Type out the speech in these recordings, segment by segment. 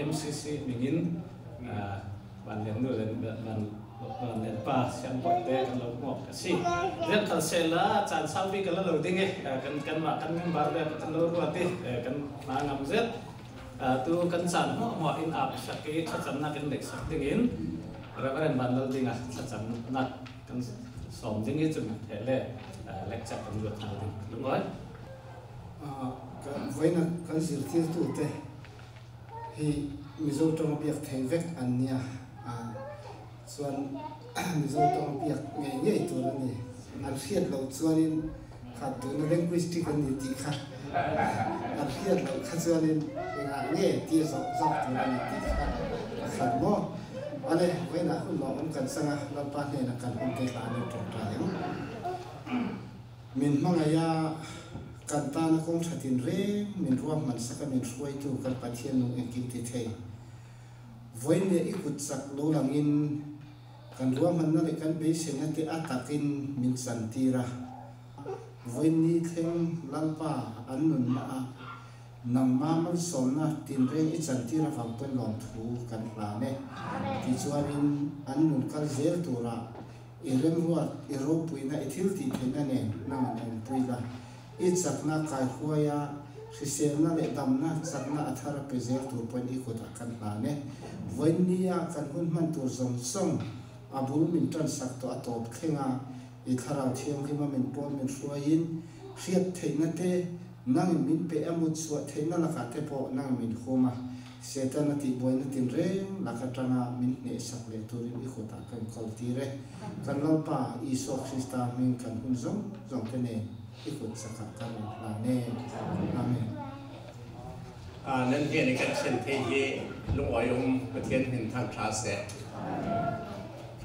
MCC มิงินวันเลี้ยงดูเลยวันเลี้ยงป้าเสียงปวดเตะกันเราหมกสิเรื่องการเซลล์จานซาวิกันแล้วเราดิ้งเองกันมากันบาร์เบอร์กันเรารู้ว่าที่กันมางามเซ็ตตัวกันจานหัวอินอัพสักกี่ชัดๆนักกันเด็กสักดิ้งอินเราก็เรียนบันเราดิ้งชัดๆนักกันสอนดิ้งอินจนเห็นเลยเล็กจับกันดูทางดิ้งลุงร้อยกันไว้นะกันสิที่ตัวเตะที่มิโซตรงเปียกแทงเวกอันเนี้ยส่วนมิโซตรงเปียกง่ายๆตัวนี้อันเทียดเราส่วนนี้ขาดตัวเรื่องกุศลกันนิติค่ะอันเทียดเราขาดส่วนนี้ง่ายที่สองตัวนี้ที่ขาดบ่อันนี้ไว้นะคุณหมอกันสังเราปานเนี่ยนะกันเป็นการในตรงกลางมินมังยากันตานะคงชัดอินเร่มินรวมมันสักมินช่วยตัวกันปะเทียนลงเองกินที่เทวันนี้อีกุศลโลลังอินกันรวมมันนั่นเองกันเบสเนี่ยที่อัตตกินมินสันติระวันนี้เข่งลัลปาอันนุนมานังมามันสอนนะตินเร่อิสันติระฟังเป็นหลงถูกันลาเนี่ยที่ชวนอินอันนุนกันเซลตัวระเรื่องวัวอีโรปุยนะอิทิลติเพนันเองนั่งเองปุยละอิสักนักการหัวยาสิเซนนั่นเองดำนักสักนักอัธารเปเซลตัวเป็นอีกคนกันลาเนี่ยวันนี้กันหุ่นมันตัวสงส่งอาบุลมินตันสักตัวตบเข่งอีทาราวเทียมที่มันเป็นปอนเป็นช่วยอินเสียดเทนันเตนั่งมินเปอมุดสวดเทนันละกัดเทปนั่งมินโคมาเสตันติบวยนัตินเร่ละกัดจังมินเนสักเลตุรินอีกคนกันคอลตีเร่กันเราป่าอีโซคริสตามินกันหุ่นส่งเทเนอีกคนสักกันลาเน่อาเมนนั่นเองในการเช่นที่ลุงอ๋อยประเทศเห็นทางคลาสเซ่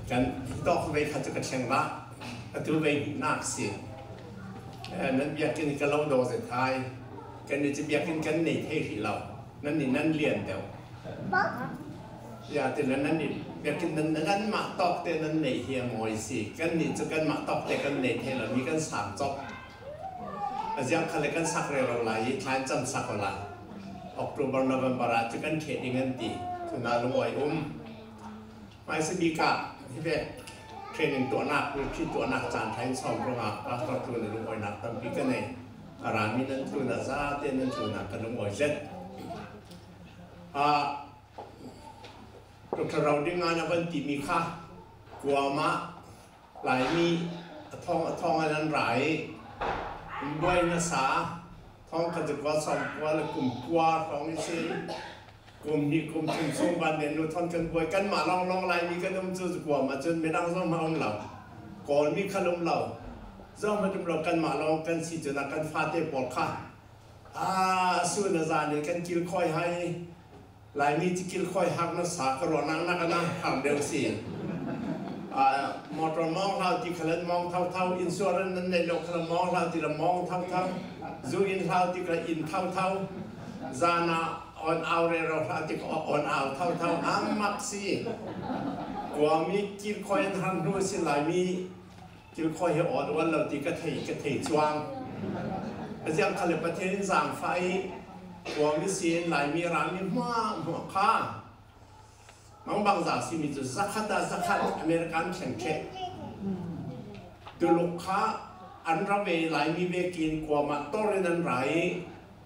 กันดอกไว้ขัดกับเชียงละขัดไว้นักสินั้นอยากกินกันเราโดสุดท้ายกันจะอยากกินกันในเทที่เรานั่นนี่นั่นเรียนเดียวอยากแต่นั้นนี่อยากกินนั้นมาตอกแต่นั้นในเฮียมอยสิกันนี่จะกันมาตอกแต่กันในเทเรามีกัน3 จบอาจารย์เขาเลยกันสักเรื่องอะไรทานจำสักอะไรOktober November จะกันเขตยังไงดีทุนาลุงอ๋อยไม่สบีกะที่เป็นเทรนนิ่งตัวนักหรือที่ตัวนักจานไทยสองโรงงานก็ตัวในลุงอ๋อยนักตั้งปีกันในอารามีนั่นตัวนักซาเต้นนั่นตัวนักกันลุงอ๋อยเจ็ดตัวเราได้งานวันที่มีค่ากลัวมะหลายมีทองอันนั้นหลายด้วยนะสาท้องกันจะกว่าสองกว่าแล้วกลุ่มกว่าท้องนี่สิกลุ่มนี้กลุ่มถึงส่งบันเดนรู้ทอนกันป่วยกันมาลองลายมีกันน้ำจืดกว่ามาจนไม่นั่งซ้อมมาอมเหล่าก่อนมีขนมเหล่าซ้อมมาจนเรากันมาลองกันสิจนกันฟาเตปอดค่ะส่วนอาจารย์เนี่ยกันกินค่อยให้ลายมีจะกินค่อยหักนักสากรอนังนักนะทำเดียวสิมอเตอร์มองเราที่ขลังมองเท่าอินชัวรันนั้นในโลกขลังมองเราที่เรามองเท่าจูอินเท่าที่กระอินเท่าจานาออนเอาเรเราที่ก็ออนเอาเท่าอัมมักซีกว่ามีกินคอยทำด้วยสิหลายมีกินคอยให้อดวันเราที่กระเทยจวงอาจารย์ขลังประเทศสามไฟกว่ามีเสียหลายมีร้านมีหัวข้าบางจากสิมีจุดสักขัดอเมริกันแข่งแข่งดูลูกค้าอันรับเวลามีเวกินกว่ามาต้นเรนันไร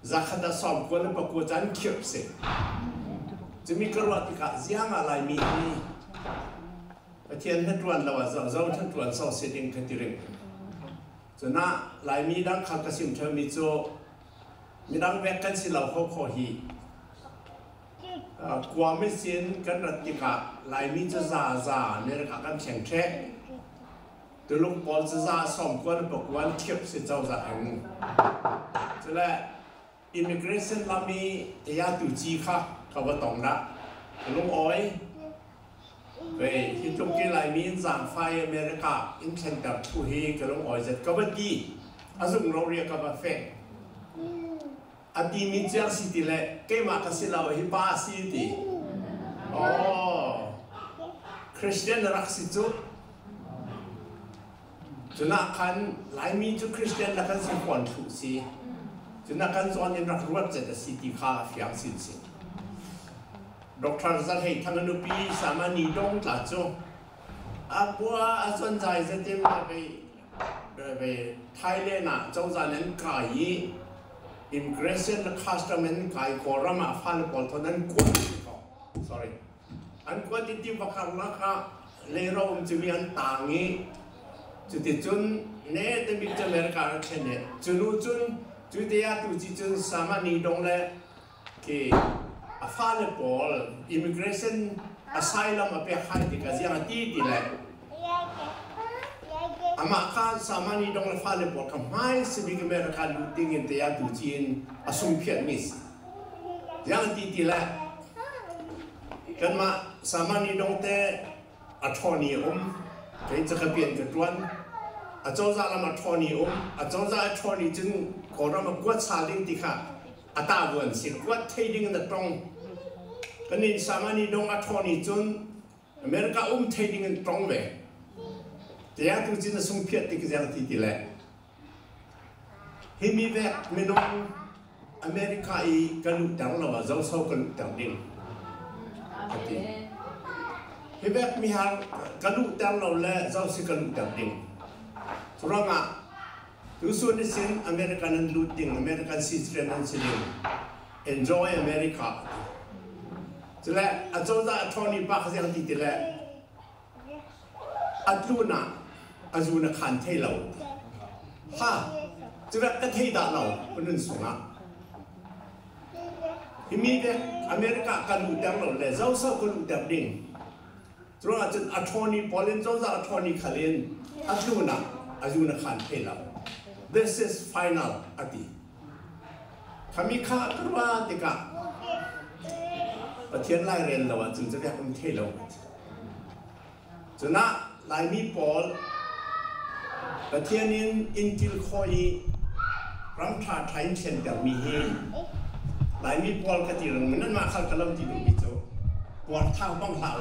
สักขัดสอบกว่าแล้วประกวดจันเขียบเสจะมีกระวัติกะเสียงอะไรมีเทียนทัดวันเราจะทัดวันสอบเสด็จกันทีเร่งจะน่าหลายมีดังขัดกระสิมเธอมีโจมีดังแวกกันสิเราเขาขอฮีกว่าไม่เสียนกันรัติกะหลายมีจะซาเนี่ยนะครับกันแข่งแข่งตัวลูกบอลจะซาสองคนบอกว่าเทียบเสียเจ้าจะเองจะแหละ immigration เรามียาตุจีค่ะเขาว่าต้องนะตัวลูกอ้อยไปที่ตรงนี้หลายมีจางไฟอเมริกาอินเทนกับผู้เฮกับลูกอ้อยจะก็ว่าดีอาสุงเราเรียกกับว่าแฟงอดีมีเจ้าสิทธิ์เลยเกี่ยมาคัสิเราฮิบาสิทธิ์คริสเตียนรักสิจุจนนักขันหลายมีจุคริสเตียนนักขันสิควรถูกสิจนนักขันสอนยังรักรวดจะสิทธิ์ข้าเฟียงสิ Doctor จะให้ทางนุปีสามัญนิดงหลักจูบัวสนใจจะเต็มไปไทยเลยนะเจ้าจะนั้นไก่ immigration และ custom นั้นไก่โครามาฟันปอลเท่านั้นกวนก็ sorry อันกวนที่ว่าคำนะคะเลยเราจะมีอันต่างนี้จุดที่จุนเนี่ยจะมีจะเมริกาเช่นเนี่ยจุนจุดที่อยากดูที่จุนสามัญนิดงเลยที่ฟันปอล immigration asylum มาเป็นใครที่ก็ยังตีดีเลยอามาข้าสามัญนิดงเลยฟันปอลคำให้สิบิกเมริกาลูติงที่อยากดูจีนอาสุมเพียรมิสยังตีดีเลยกันมาสามัญนิดงเตะอัฐนีเดี๋ยวจะเปลี่ยนกันวันอาจารย์เรามาทอนีอาจารย์ทอนีจึงขอเรามากวดซาลิงติค่ะอาตาวันสิกวดเทดิ้งนั่นตรงกันนี่สามัญนิดงอาทอนีจนอเมริกาเทดิ้งนั่นตรงเว้ยแต่ยังตัวจีนส่งเพียรติกันยังทีเลยเฮมีเวกเมนองอเมริกาอีกันลุดังเราว่าเจ้าสาวกันลุดังดิ้งเฮเบกมีหางกันลุดังเราแหละเจ้าสิกันลุดังดิ้งสุรามาดูส่วนนี้สิอเมริกันนั้นลุดิ้งอเมริกันซิสเตอร์นั้นสิดิ้ง enjoy อเมริกาจะแหละอาจารย์ทอนี่ปากเสียงติดแหละอัดลูน่ะอาจูน่ะขันเทเราฮะจะแหละก็เทด่าเราคนนึงสูงอ่ะที่มีเด็กอเมริกากันลุดังเราแหละเจ้าสาวกันลุดังดิ้งสุราอาจารย์อัทอนี่พอเล่นเจ้าอัทอนี่ขันเล่นอัดลูน่ะอาจูน่ะขันเทเรา this is final อดีขมิข้ากระว่าติกะประเทศไล่เรียนเราจึงจะเรียกมันเทเราจนน่ะไล่มีปอลประเทศนี้อินทิลคอยรัมทาไทยเช่นเดียวมีเฮไล่มีปอลกติรงมันนั่นมาขันกระลำที่ดูพิจูปวดเท้าบ้องเท้า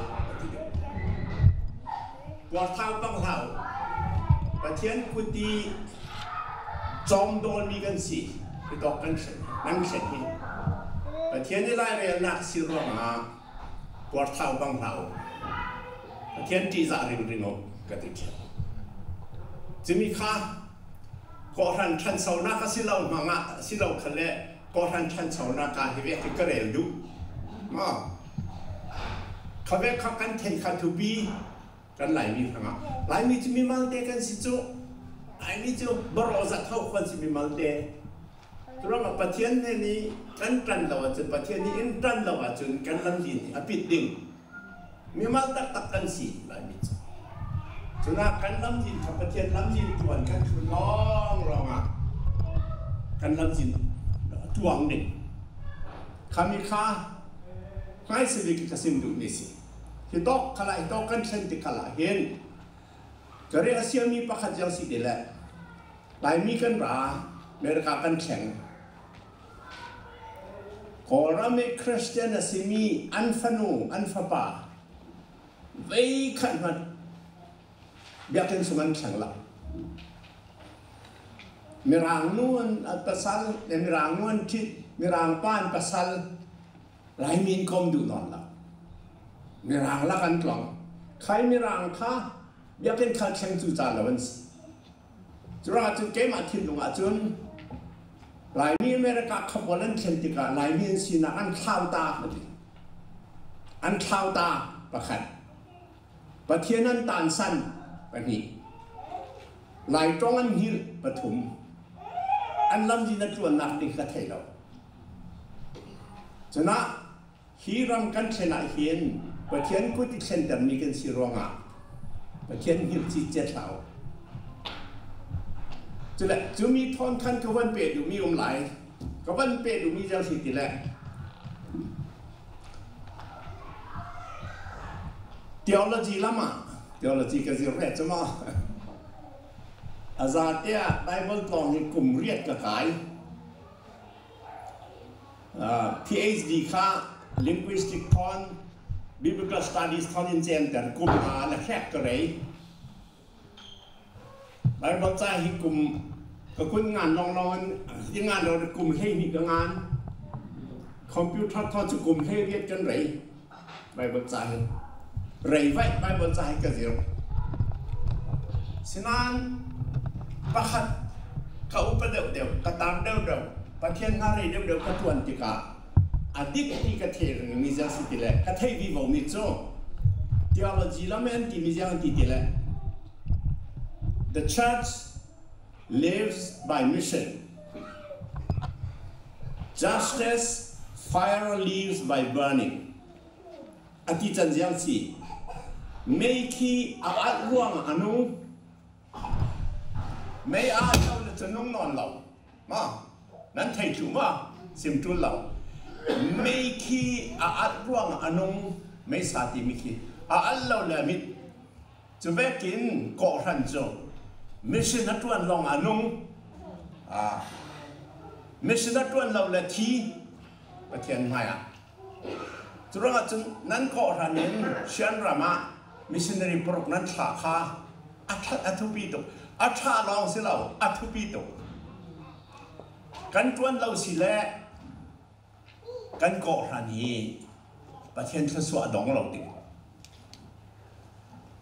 ปวดเท้าบ้องเท้าประเทศกุฏิจอมโดนมีกันสิไปตอกกันเสร็จนั่งเสร็จนี่ประเทศนี้ไล่เรียนนักสิรมาปวดเท้าบ้องเท้าประเทศที่จะริงกติกาจะมีค่าก่อทันชันเสาหน้าก็สิเราหงะสิเราคันเล่ก่อทันชันเสาหน้าการที่เวกก็เร็วดูมาเขาเวกเขากันเทนคันทูบีกันไหลมีพังอ่ะไหลมีจะมีมัลเตกันสิจูไหลมีจูบรอจะเท่าคนจะมีมัลเตเพราะว่าประเทศนี้กันตรันเราจนประเทศนี้อินตรันเราจนกันลำดินอภิดิ่งมีมัลตักกันสิไหลมีจูจนกันลำดินกับประเทศลำดินตัวกันคือน้องเราอ่ะกันลำดินทวงหนึ่งคำมีค่าไม่สิริกิจสินดูนี่สิที่ตอกขลายตอกกันเช่นที่ขลายเห็นก็เรียกเสียมีประคัตยังสิเดละหลายมีกันราเมริกากันแข่งขอเราไม่คริสเตียนสิมีอันฟนูอันฟปาไว้ขันมันเบียกันสมันแข่งละมีรางนวลปัสสัลมีรางนวลที่มีรางป้านปัสสัลหลายมีนคมดูนอนละมีรางละกันกล่องใครมีรางค่ะเบียกันขันแข่งจู่จานละวันสิจุฬาจุดเกมาทิ้งลงอาจุนหลายมีอเมริกาขบวนนั้นเช่นติกาหลายมีสินะอันข้าวตาอันข้าวตาประคันประเทศนั้นตานสั้นปนี้หลายตรงอันหิลปฐุมอันลำจีนตัวนักดิกระเทยเราฉะนั้นฮีรัมกันเชนะเห็นประเทศกุฏิเช่นเดิมมีกันสิรองอ่ะประเทศหิลจีเจ็ดเราจุดแรกจะมีทอนคันกับวันเป็ดอยู่มีหลายกับวันเป็ดอยู่มีเจ้าสิทธิ์แหละtheology ละมา theology ก็จะเรียกจะมาอาจารย์เนี่ยได้บทลองในกลุ่มเรียกกระขายPh.D ค่ะ linguistic ทอน biblical studies ทอนอินเจนแต่กลุ่มและแค่กระไรได้บทใจให้กลุ่มก็คุณงานลองยังงานเรากลุ่มให้มีงานคอมพิวเตอร์ทอนจะกลุ่มให้เรียกกันไร Bible cahil rewai Bible cahil kezir sinan pahat kau pedeu deu katam deu deu pathian ngari deu deu katuan tika adik tika thir mi jang sitile kathai vivo mi cho theology la men ti mi jang titile the church lives by mission just as fire lives by burning ati chan jiang si meiki aat luang anu mei a lau le chenong non lau ma nan thai chu ma sim tu lau meiki aat luang anu mei sa ti miki aat lau le mit chu ve kin Kohhran cho mission na tuan long anu mission na tuan lau le thi pathian mai a Turang acun nan Kohhran nen sian rama missionary prok nan tha kha athupi to atha long silau athupi to kan tuan lau sile kan Kohhran hi pathian thaswa dong lau ti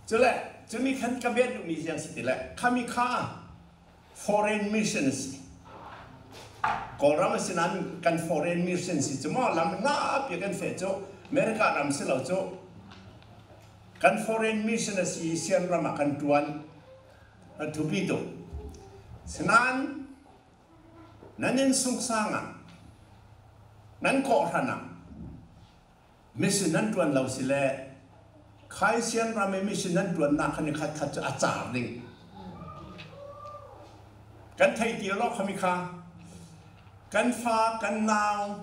chule chumi khan kabet mi siang sitile khami kha foreign missions Kohhran sinan kan foreign missions si cuma lam na pi kan fe cho Amerika ram silau cho kan foreign mission si sian rama kan tuan athupi to sinan nanin sungsanga nan Kohhran mission nan tuan lau sile khai sian rama mission nan tuan na khan khat khat achar ding kan thai ti lo khami kha kan fa kan naw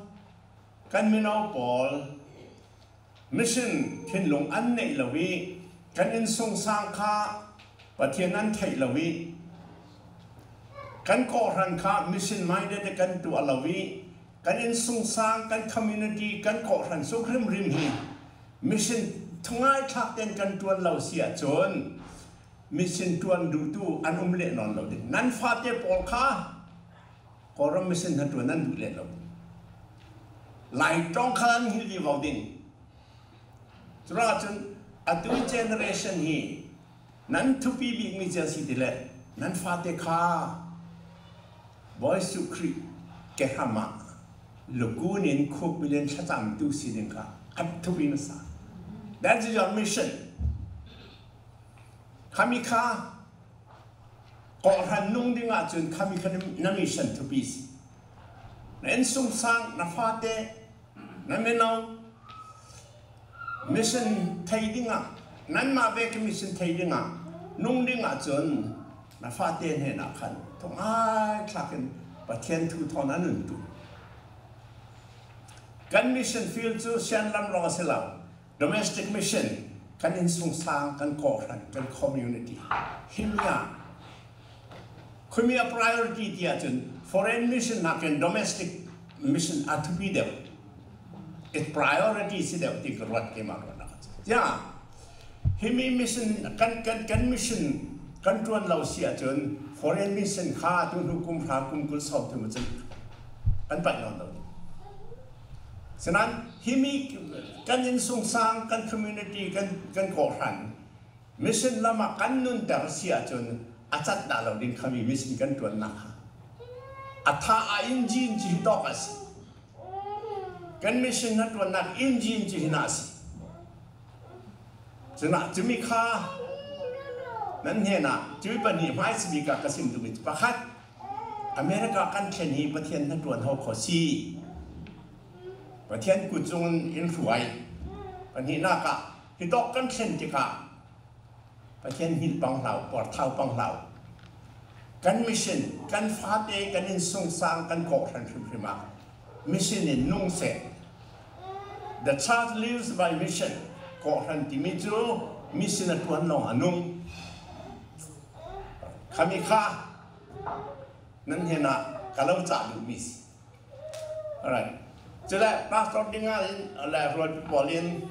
kan minau pol mission thiên long an nei lawi kan in sung sang kha pathian an thai lawi kan Kohhran kha mission minded kan tu alawi kan in sung sang kan community kan Kohhran so khrim rim hi mission thungai thak ten kan tuan lau sia chon mission tuan du tu an le non lo din nan fa te pol kha Kohhran mission han tuan nan du le lo lai tong khan hi li vào din Ra chun atu generation hi nan thupi bi mi ja si dile nan fa te kha boy su kri ke hama lugunin khop bilen chacham tu si din kha at thupi na sa that's your mission kami kha Kohhran nung dinga chun kami kha na mission to peace nen sung sang na fa te na menau mission thai dinga nan ma ve ke mission thai dinga nung dinga chun na fa ten he na khan thong ai thlakin pathian thu thon anun tu kan mission field chu sian lam ro sela domestic mission kan in sung sang kan Kohhran kan community himya khumia priority dia chun foreign mission na kan domestic mission at to be there it priority si deu ti kruat ke ma na ja himi mission kan mission kan tuan lau sia chun foreign mission kha tu hukum pha kum kul sob tu chun kan pat non lo senan himi kan in sung sang kan community kan Kohhran mission lama kan nun tar sia chun achat da lo din khami mission kan tuan na atha a injin ji dokas kan mission na tuan nak engine ji hinas chuna chumi kha nan he na chui pani mai sbi ka kasim tu mit pakhat America kan chen hi pathian na tuan ho kho si pathian ku chung in ruai pani na ka hi dok kan chen ti ka pathian hin pang lau por thau pang lau kan mission kan fa te kan in sung sang kan Kohhran prima mission in nung se the church lives by mission Kohhran ti mi chu mission na tuan long anung kami kha nan he na kalau cha du mis alright chela pastor dinga la rod polin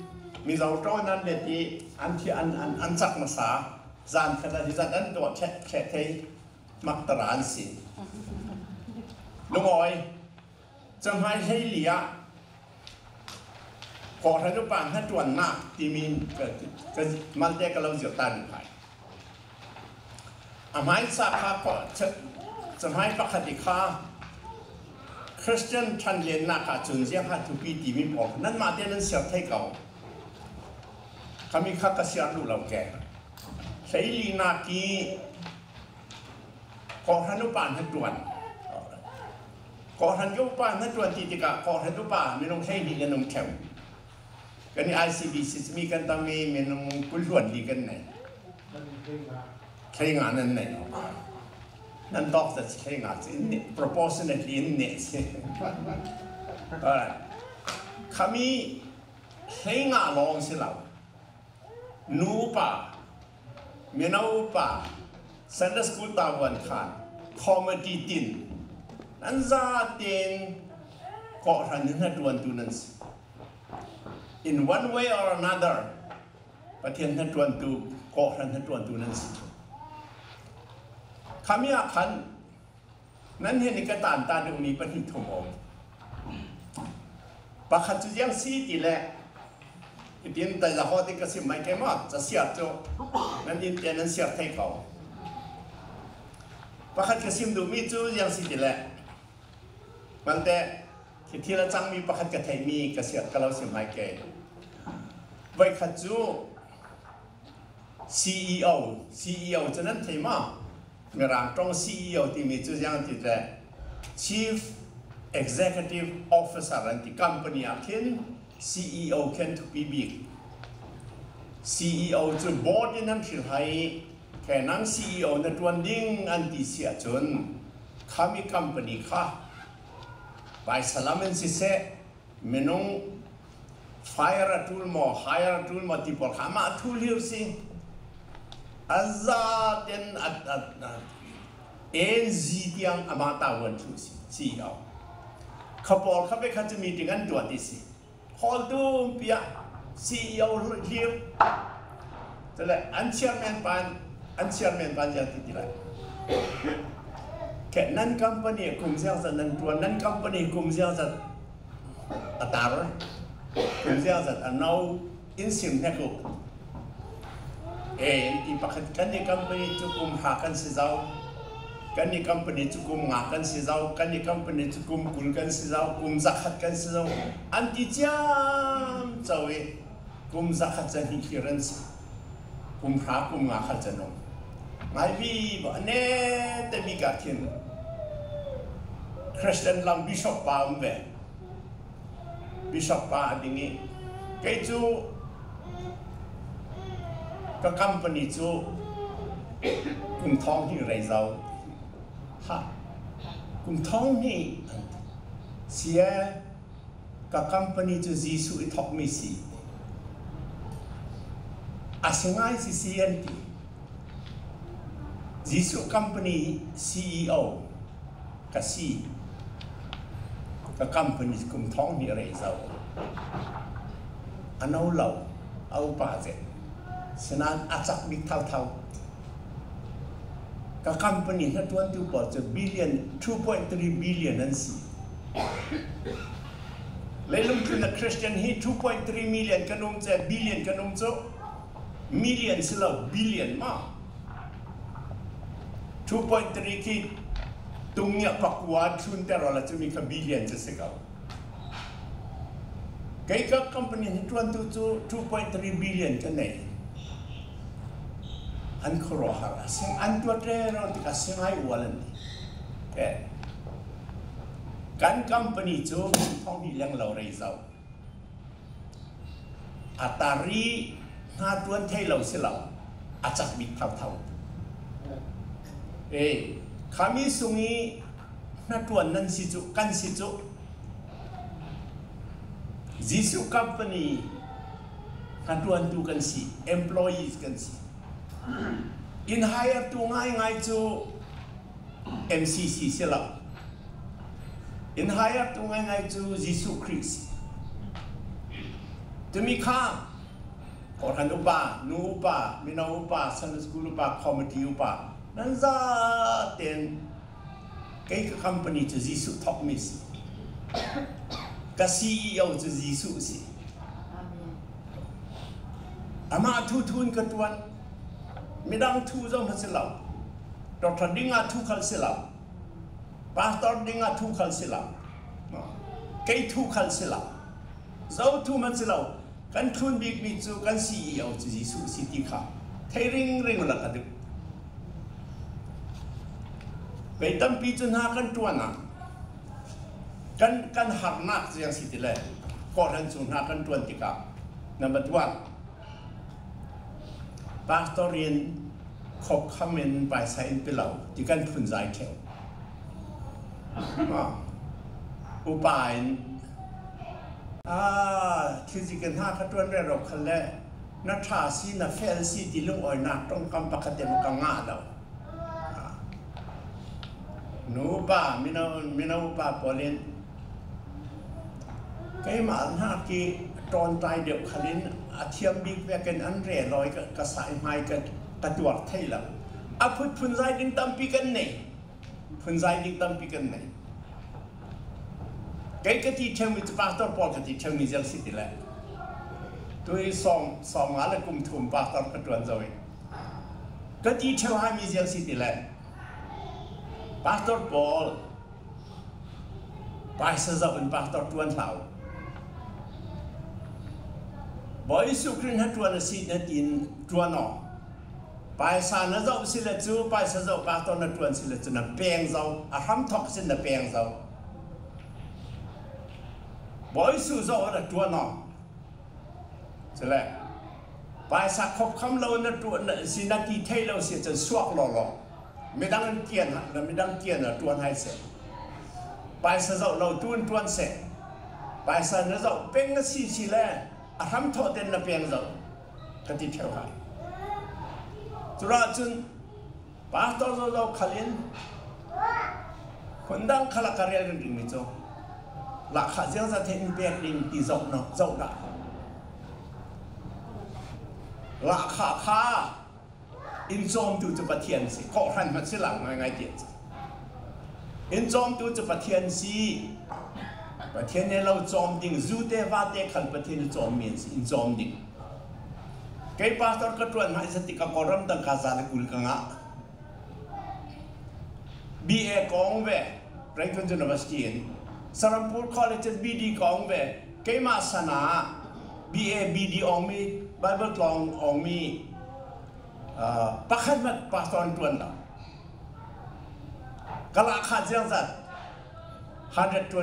mi zau to nan le ti an thi an chak ma sa zan khana di zan an to che thei mak taran si lungoi chang hai hei lia ขอท่านทุกปางท่านตรวจหนักที่มีก็มันได้กับเราเสียตาดูไปอาไม่ทราบครับก็สมัยปกติค่ะคริสเตียนทันเรียนนักจุนเสียค่ะทุกปีที่มีบอกนั่นมาเดี๋ยวนั้นเสียไทยเก่าเขามีข้าก็เสียดูเราแก่ใช้ลีนากีขอท่านทุกปางท่านตรวจขอท่านทุกปางท่านตรวจที่ติกะขอท่านทุกปางไม่ต้องใช้ดีกันนมแข็งกันนี่ ICBC มีกันตั้งมีนมกุลล้วนดีกันไหนใช้งานนั่นไหนนั่นดอกจะใช้งานสิเนี่ย proportionately เนี่ยสิเขามีใช้งานลองสิเรานูป่าเมนูป่า Sunday school ตาวันขาน comedy ตินนั่นจะเต็นเกาะทันนึงให้ดวนตัวนั้น in one way or another ประเทศทันดวนตัวเกาะทันดวนตัวนั้นคำนี้ขันนั้นเห็นในกระตานตาตรงนี้ปฏิทมองปะขัดจุดยังสีตีแหละอินเดียนแต่ละข้อที่กระสิบไม่แก่มากจะเสียโจนั้นอินเดียนนั้นเสียไทยเขาปะขัดกระสิบดูมีจุดยังสีตีแหละมันแต่ที่เราจังมีปะขัดกระไทยมีกระเสียกระเราสิบไม่แก่ไว้ขัดจู CEO จะนั้นไทยมากเมื่อเราต้อง CEO ที่มีจุดยังที่แต่ Chief Executive Officer อันที่ company อาคิน CEO เคนทุกปีบิก CEO จุด board นั้นที่ให้แค่นั้น CEO นั้นตัวดิ้งอันที่เสียจนเขามี company ค่ะไปสลัมเอนซิเซ่เมนง fire ทูลหมอ hire ทูลหมอที่พอขามาทูลเฮียสิอาซาเดนเอ็นซีที่ยังอามาตาวันทุสิซีเอาเขาบอกเขาไปเขาจะมีถึงกันตัวที่สิฮอลดูเปียซีเอาเรียบแต่ละอันเชียร์แมนปันยังติดอะไรแค่นั้นคอมพานีกลุ่มเสียงสันนั้นตัวนั้นคอมพานีกลุ่มเสียงสันอัตราร์กลุ่มเสียงสันอันเอาอินซิมเนี่ยกูที่ปกติกันนี่คอมพานีจุกุมหากันสิเจ้ากันนี่คอมพานีจุกุมงากันสิเจ้ากันนี่คอมพานีจุกุมกุลกันสิเจ้ากุมzakatกันสิเจ้าอันที่จำเจ้ากุมzakatจะหิคิรันสิกุมหากุมงาขัดจะนงไม่บีบเนี่ยแต่มีการเขียนคริสเตียนลำบิชอปป้าอุ้มเบบิชอปป้าดิ่งนี้แกจูก็คอมพานีจูกุมท้องที่ไรเจ้าฮะกุมท้องนี่เสียก็คอมพานีจูจีสุอีทอกมิสีอาศัยง่ายสิเสียนที่จีสุ company CEO กับ C กับ company กลุ่มท้องนี่อะไรเจ้าอันเอาเหล่าเอาป่าเจ็ดฉะนั้นอาจักบิ๊กเท่ากับ company ที่ตัวที่บอกจะ billion 2.3 billion นั่นสิเลยลงทุนในคริสเตียนที่ 2.3 million กันนุ่มเจ็ด billion กันนุ่มเจ้า million สิเรา billion มาก2.3 ที่ตรงเนี้ยปักวัดชุนแต่เราจะมีแค่บิลเลียนจะเสียกันใครก็คอมพานีที่ตัวตัว2.3 บิลเลียนกันไหนอันครอหาระเสียงอันตัวเร่เราที่ก็เสียงไอ้วันนี้การคอมพานีจูท้องที่เลี้ยงเราเรื่องเจ้าอัตรารีหาตัวเท่เราเสียเราอาจจะมีเท่าขามีสุงีนัดวันนั้นสิจุกันสิจุจิสุคอมพานีนัดวันดูกันสิ employees กันสิ in hire ตัวง่ายจู MCC เสียแล้ว in hire ตัวง่ายจูจิสุคริสต์จะมีข้าขอทันอุปานูอุปามินาอุปาสันสกุลอุปาคอมมิตี้อุปานั่นจะเต็นใครก็คอมพานีจะจีสุท็อปมิสกับ CEO จะจีสุสิ อามาทุนกันวันไม่ดังทูจอมพัสลาดอกทดิ้งอาทูขัลสิลาปาสตอร์ดิ้งอาทูขัลสิลาเกยทูขัลสิลาเจ้าทูมันสิลากันทุนบิ๊กมิจูกันซีอีเอาจีสุสิติขาเทริงละกันดูไปตั้มปีจนหากันตัวน่ะกันหักนักเสียงสิติเลยก่อนนั้นจนหากันตัวติกานับตัวปาสตอรีนขบคำเมนไปใส่ไปเหล่าที่กันทุนใจเขียวอุปายที่จะกันหากันตัวเรื่องคันแรกนัทธาสีนัฟเฟลสีที่ลุงอ่อยนักต้องกำปะคเดมกังงาเราหนูป้ามินาอุปาปอลินไก่หมาหน้ากีตอนตายเดียวขลินอาเทียมบิ๊กแวกันอันเร่ลอยกระสายไม้กันกระดวกไทยแล้วอาพุนใจดิ้งตั้มปีกันเนี่ยพุนใจดิ้งตั้มปีกันเนี่ยไก่กะทิเชื่อมิตรปาตอร์ปอลกะทิเชื่อมิเซลสิติแหละตัวสองอะไรกุมทุ่มปาตอร์กระดวนใจกะทิเชื่อให้มิเซลสิติแหละปาตอร์ปอลไปเสียเป็นปาตอร์ตวนเหล่าบ่อยสุขรินหัดตัวนั้นสินัดดินตัวน้อไปสานนั้นเราสิเลจูไปเสียปาตอร์นัดตัวสิเลจูนับเปียงเราอาหารทอกสินับเปียงเราบ่อยสุเรานัดตัวน้อสิเลไปสักขบคำเรานัดตัวสินัดที่เทเราเสียจนสวกหล่อไม่ดังเกียนนะไม่ดังเกียนนะตัวให้เสร็จไปเสียเราตัวเสร็จไปสานนั้นเราเป็นนักสิเลอาทำทอดเดินนับเปียงเรากติเท่าไหร่จุฬาจุนปาตอร์เราขลินคนดังขลักการเรียนดิ่งมิโจหลักขาเจ้าจะเทนเปียกดิ่งตีจบเนาะจบได้หลักขาอินโจมดูจะปะเทียนสิก็หันมาสิหลังง่ายๆเดียวอินโจมดูจะปะเทียนสิปะเทียนเนี่ยเราโจมดิ่งจูเตวาเตขันปะเทียนโจมมีนสิอินโจมดิ่งไก่ปาสตอร์กระตุ้นให้สติกะกอรัมตังคาซาเลกุลกังะ BA กองเวไรกันจนวัสตีนสรัมพูร์คอลเลจ BD กองเวไก่มาสนา BA BD องมี Bible กลององมีปักขันมัดปาสตอร์ตัวนั้นกะลาขาดเจ้าจัด127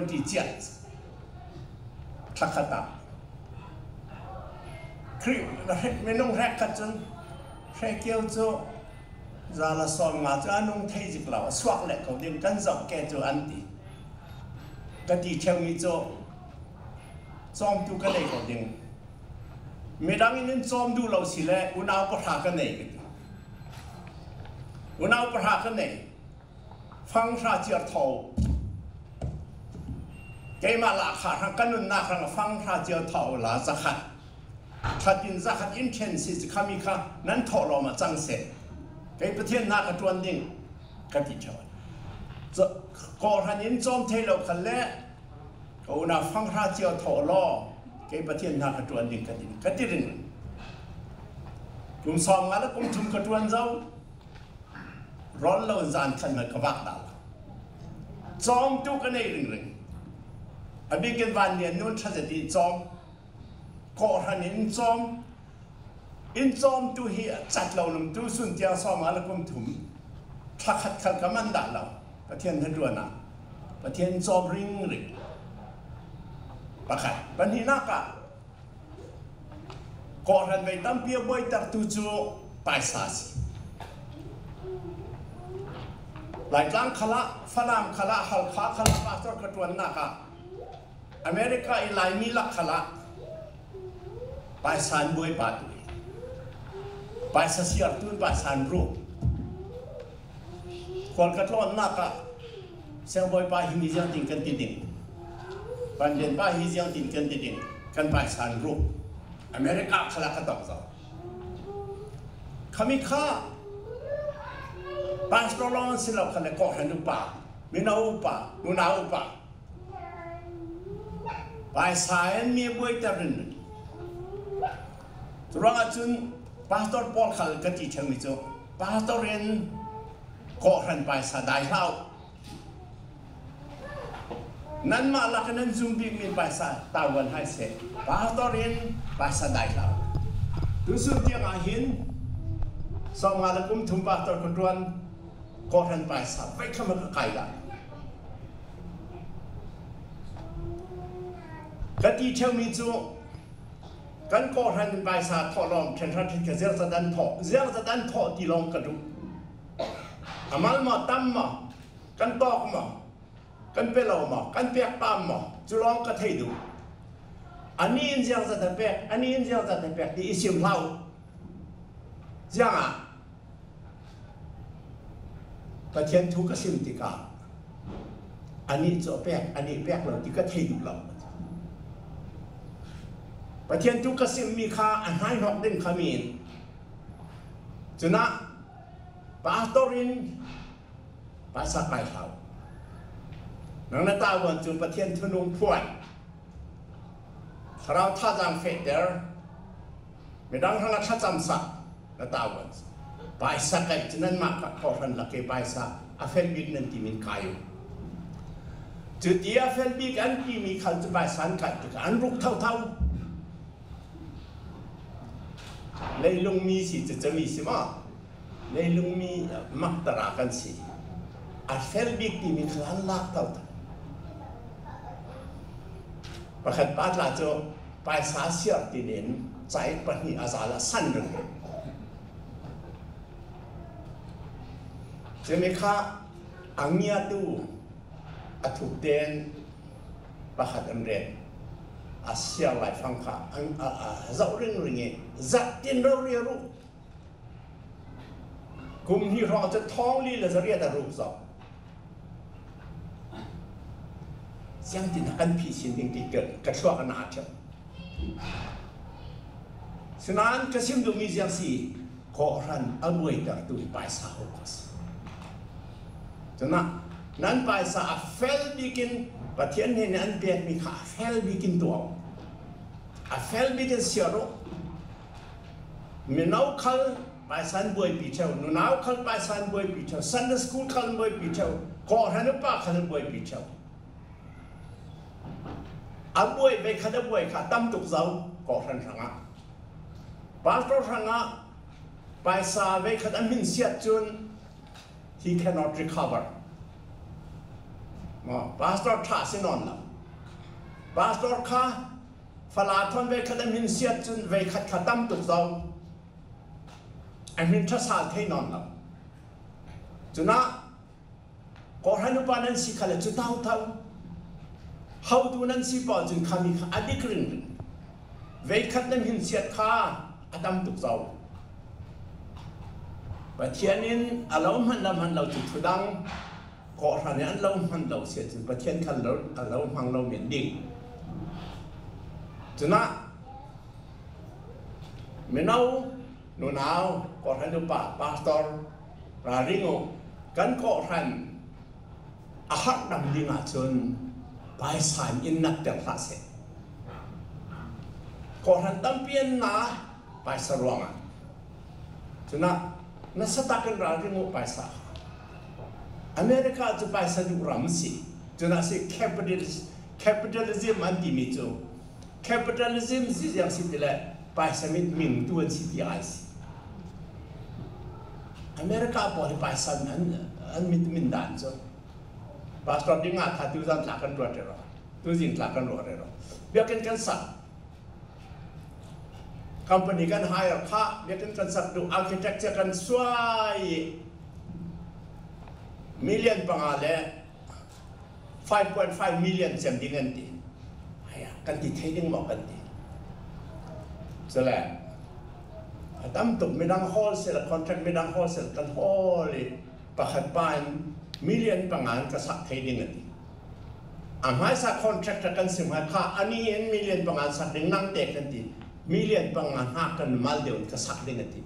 ทักขตาครีไม่น้องแรกกันจนแค่เกี่ยวโจจาลาสอนมาจะน้องเทจิกเราสวักเล็กเขาเดินกันจับแกโจอันตีกติเชียวมีโจจอมดูกันเลยเขาเดินไม่ดังอินจอมดูเราสิแลอุณาวประหากันเลยอุณาวประหากันเลยฟังชาเจียร์ทอเกี่ยมาละขาทางกันนุ่นนาครั้งฟังชาเจียร์ทอละจะขัดถ้าดินจะขัดอินเทนซิสขามีค่ะนั้นถอดออกมาจังเสร็จไอ้ประเทศนักตัวนิ่งกันที่ชอบจะก่อหันยินจอมเทโลกันแล้วก็น่าฟังราเจียวถอดล้อไอ้ประเทศนักตัวนิ่งกันที่เรื่องกลุ่มสองมาแล้วกลุ่มทุ่มกันตัวเจ้าร้อนเราจานขันมันกระวักดาวจอมตู้กันในเรื่องอภิเกณฑ์วันเดียนนู้นถ้าจะดีจอมก่อหันอินจอมตัวเหี้ยจัดเราหนุ่มตัวสุนเจียซ้อมมาแล้วกุมถุมทักขัดขันกับมันด่าเราประเทศทันด่วนนะประเทศจอมริงริประคัดปัญหาหนักอ่ะก่อหันไปตั้มเปียบอยตัดตุจูไปซาสิหลายครั้งขละฝรั่งขละฮัลคาขละปาสตอร์กระตวนนักอ่ะอเมริกาอีหลายมีลักขละไปสานบวยบาดุยไปเสียร์ตุนไปสานรูคนกระท้อนนักอะเสียงบวยไปหิมิจังติงกันติดิงปันเดนไปหิมิจังติงกันติดิงกันไปสานรูอเมริกาขลักกระตอกเจ้าขมิข้าปาสตอร์ลอนสิเราขลักก่อหันอุปามินาอุปานุนาอุปาไปสายมีบวยตะริน Orang acun pastor Paul khal kati chang micu pastorin Kohhran pai sa dai lau nan ma la kanan zumbi min pai sa tawan hai se pastorin pai sa dai lau tu su tiang ahin som ngalakum thum pastor kedruan Kohhran pai sa vai khama ka kai la kati chang micu kan Kohhran pai sa tholom thentran thik zel zadan tho ti long kadu amal ma tam ma kan tok ma kan pelo ma kan pek tam ma julong ka thei du ani in zel zat pek di isim lau jiang a pathian thu ka sim ti ka ani zo pek lo ti ka thei du lo Pathian tu kasim mi kha an hai hok den khamin chuna pastorin pasa pai hau nang na ta wan chu pathian thunung phuan kharau tha jang fe der medang hang tha cham sa na ta wan pai sa kai chunan ma ka Kohhran la ke pai sa a fel big nan ti min kai chu ti a fel big an ti mi khal chu pai san kai ka an ruk thau lấy lung mi siจะมีสิมาlấy lung miมักตรากันสิอัดเฟลบิกที่มีคลานลักเท่าประคันปาดลาโจไปสาเสียติเน้นใจปนิอาซาละสั้นรึงจะไม่ค่าอังเงียดูอัถูกเดนประคันอันเรนAsia lai phang kha zau ring ringe zat tin ro ria ru kum hi ro cha thong li la zaria da ru zo siang tin kan phi sin ding ti ke ka thwa ka na cha sinan ka sim du mi jiang si Kohhran alway da tu pai sa ho kas chana nan pai sa a fel bikin pathian he nan pek mi kha fel bikin tu a fel bikin siaro minau khal pai san boy pi chau nu nau khal pai san boy pi chau Sunday school khal boy pi chau Kohhran pa khal boy pi chau a boy ve khada boy kha tam tuk zau Kohhran ranga pastor ranga pai sa ve khada min siat chun he cannot recover pastor tha sinon la pastor kha fala thon ve khadam hin siat chun ve khat khatam tuk zau amin tha sal thei non la chuna Kohhran pa nan si khala chu tau how tu nan si pa chun khami kha adikring ve khatam hin siat kha atam tuk zau pathianin alom han lau chu thudang Kohhran an lau man lau sia chun pathian khan lau mang lau mian ding chuna menau nu nau Kohhran pa pastor ra ringo kan Kohhran a hat dam ding a chun pai san in nat tel kha se Kohhran tam pian na pai sarwang chuna na satakan ra ringo pai sa America tu pai sa du ramsi chuna se capitalism anti mi chu capitalism si yang si tele pai sa min tuan si ti ai America po pai sa an min dan chu pastor dinga tha tu zan la kan ro ro tu jing la kan ro bia kan sa company kan hire kha bia kan sa du architecture kan swai million pangale 5.5 million sem dingan ti aya kan ti theding mo kan ti sala atam tuk medang wholesale contract medang wholesale kan holi pakhat pan million pangan ka sak theding ti amhai sa contract kan sim ha kha ani en million pangan sak ding nang te kan ti million pangan ha kan mal deun ka sak ding ti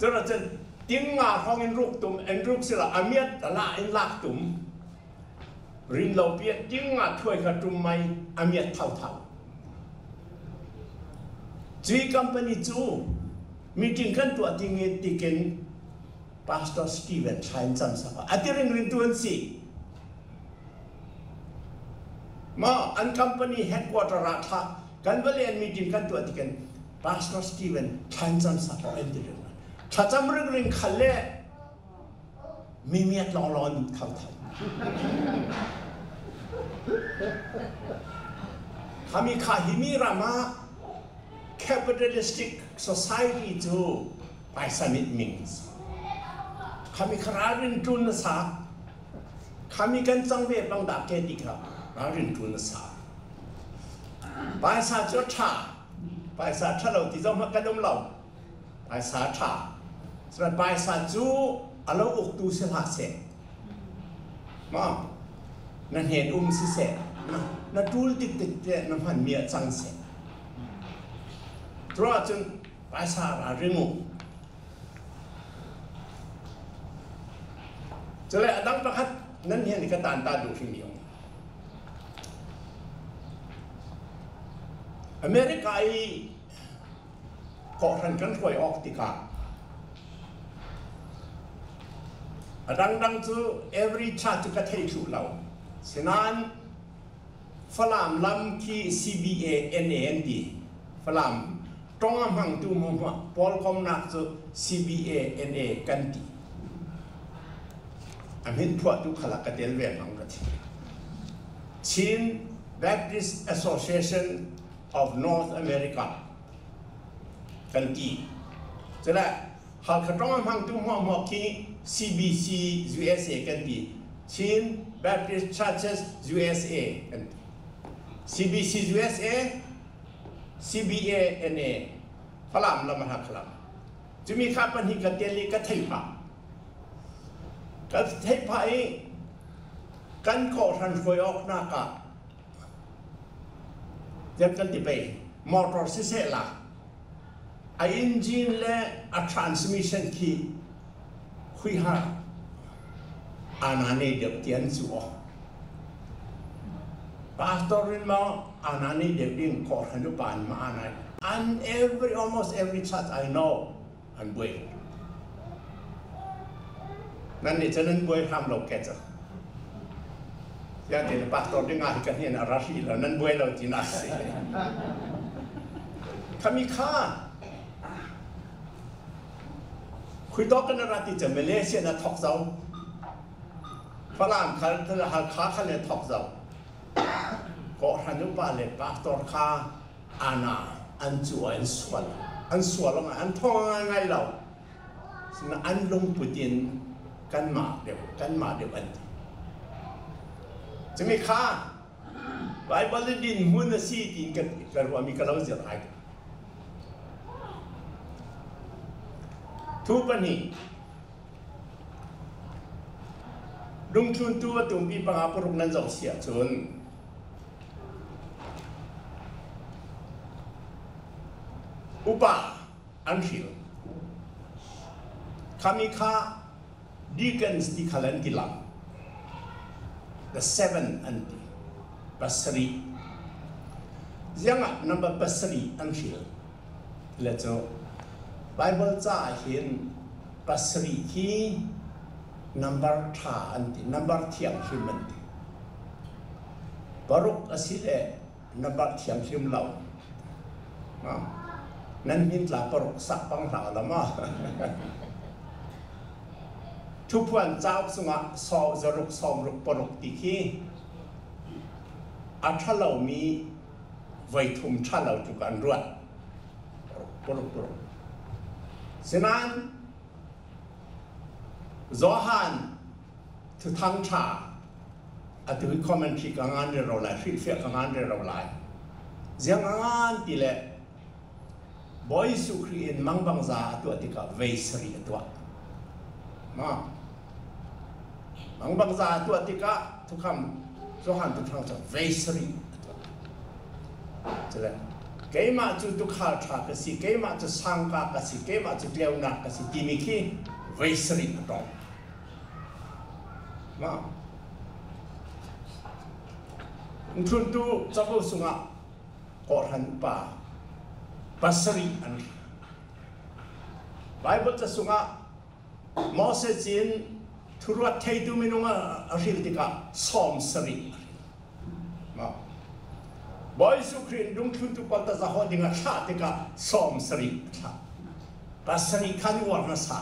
jora chen tiếng ngà phong in rục tụm en rục sila amiat la in lak tụm rin lo piet tiếng ngà thui kha tụm mai amiat thau จีคัมพานีจูมีจริงกันตัวจริงที่เกินพาสตอร์สตีเวนชัยจำสักอันที่เรื่องตัวนี้มาอันคัมพานีเฮดควอเตอร์รัฐกันวันเรียนมีจริงกันตัวที่เกินพาสตอร์สตีเวนชัยจำสักอันที่เรื่องถ้าจำเรื่องขันเล่มีเมียลองดูเท่าๆขามีข้าหิมีรามา capitalistic society จูไปสมิธมิงส์ขามีครารินทุนสาขามีกันจังเวบังดาเกติครับรารินทุนสาไปสาจุดชาไปสาชาเราที่จะมากันดมเราไปสาชาส่วนไปสาจูอาเราอุกตูเสลาเสมานั่นเห็นสิเสนั่นดูติดนั่นพันเมียจังเสตราจนไปสาราเรื่องจะเลยดังประคัดนั่นเห็นกระตานตาดูที่เดียวอเมริกาเกาะทันกันถอยออกติกาดังจู every ชาติก็เที่ยวเราฉะนั้นฝรั่งลำที่ CBA NAND ฝรั่งตรงหังตูมัวพอลคอมนักจู CBA NA กันดีอเมริกาทุกขลักกระเดียลเวียนของประเทศจีน Baptist Association of North America กันดีจะได้หากตรงหังตูมัวที่CBC USA กันดี Chin Baptist Churches USA กันดี CBC USA CBA NA ฝรั่งละมาหักลำจะมีข้าปัญหากันเดียลีกันเทพะกันเทพะเองกันขอทันคอยออกหน้ากายังกันติไปมอเตอร์ซิเซล่าไอเอนจินและอะทรานส์มิชันคีคุยหาอานาเนเดียบเตียนสัวพาสตอรินมาอานาเนเดียบดิ้งขอหันุปานมาอานา and almost every church I know อันบุยนั่นนี่จะนั่นบุยทำเราแก่จ้ะอย่างเดียวพาสตอรินงานกันเห็นอะไรแล้วนั่นบุยเราจีน่าสิขามีค่าคุยต่อกันอะไรที่จะมาเลเซียนะทอกเจ้าฝรั่งเขาขาเขาเลยทอกเจ้าก็ทันยุบาเลยปากตอร์ขาอาณาอันจัวอันสวนลงอันท้องไงเราสิ่งอันลงปุตินกันมาเดี๋ยวอันจะมีค่าไบเบิลดินหุ่นสีดินกันว่ามีกระเราเสียหายทุกปัญหาลงทุนตัวตุ่มปีปังอาปรุกนั้นจะเสียจนอุปาอันฟิลคำนี้ข้าดีกันสติขลันติลัง the seven อันที่ปัสรียังอ่ะนับปัสรีอันฟิลแล้วจะBible จะเห็นปัสรีที่ number ท่าอันที่ number เทียงชิมันที่บารุกอสิเล number เทียงชิมเรานั่นมินลาบารุกสักปังหลาละมาทุกวันเจ้าสงะสอบจรุกสอมรุกบารุกติคีอัฐเรามีไว้ทุ่มชาเราจุกันรวดบารุกฉะนั้นจอฮันทุกทางชาอาตุวิคอมเมนต์ที่กางานเรื่องเราไล่ฟิลเฟียกางานเรื่องเราไล่เสียงงานที่เล่บอยสุครีนมังบังซาตัวที่กับเวสรีตัวมังบังซาตัวที่กับทุกคำจอฮันทุกทางจะเวสรีตัวจะเลยเกี่ยมาจุดทุกข้าวชาก็สิเกี่ยมาจุดสังกัดก็สิเกี่ยมาจุดเลี้ยวนักก็สิที่มีขี้เวสรีตัวทุนตัวจะพูดสุงะก่อทันป่า pasari an Bible ta sunga Moses in thurwa thei tu minunga aril tika som sari ma boy su krin dung thu tu pal ta za ho dinga tha tika som sari tha pasari kan warna sa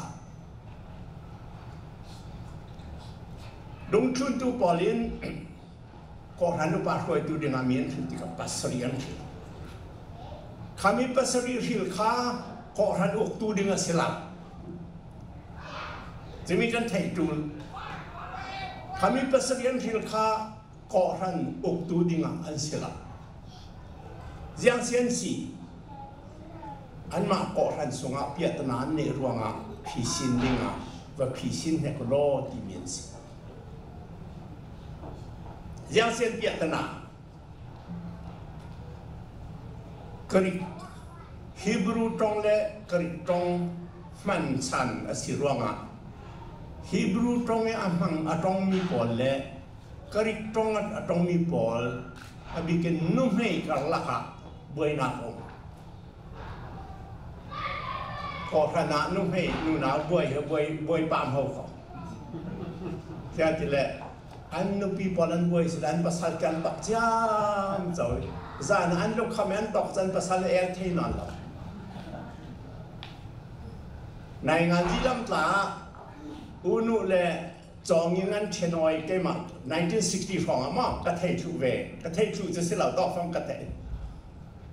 dung thu tu polin Kohhran nu par khoi tu dinga mien thu tika pasari an kami pasari hil kha Kohhran uk tu dinga silam Jemi kan thei tu kami pasari an hil kha Kohhran uk tu dinga an silam Jiang sian si an ma Kohhran sunga piatna ne ruanga phisin dinga va phisin he ko lo ti mien si Jiang sian piatna kari Hebrew tong le kari tong man chan asiruanga Hebrew tong e amang atong mi pol le kari tong atong mi pol abiken numhei karlaka buena ong Kohhran numhei nuna buai pam ho ko tia tile an nu pi pol an buai sidan pasal kan tak jam zoi zan an lok khamen tok jan pasal er thei non lo Nai ngan di lam tla unu le chong yin an chenoi ke ma 1960 phong ama ka thei thu ve ka thei thu je se lao dok phong ka thei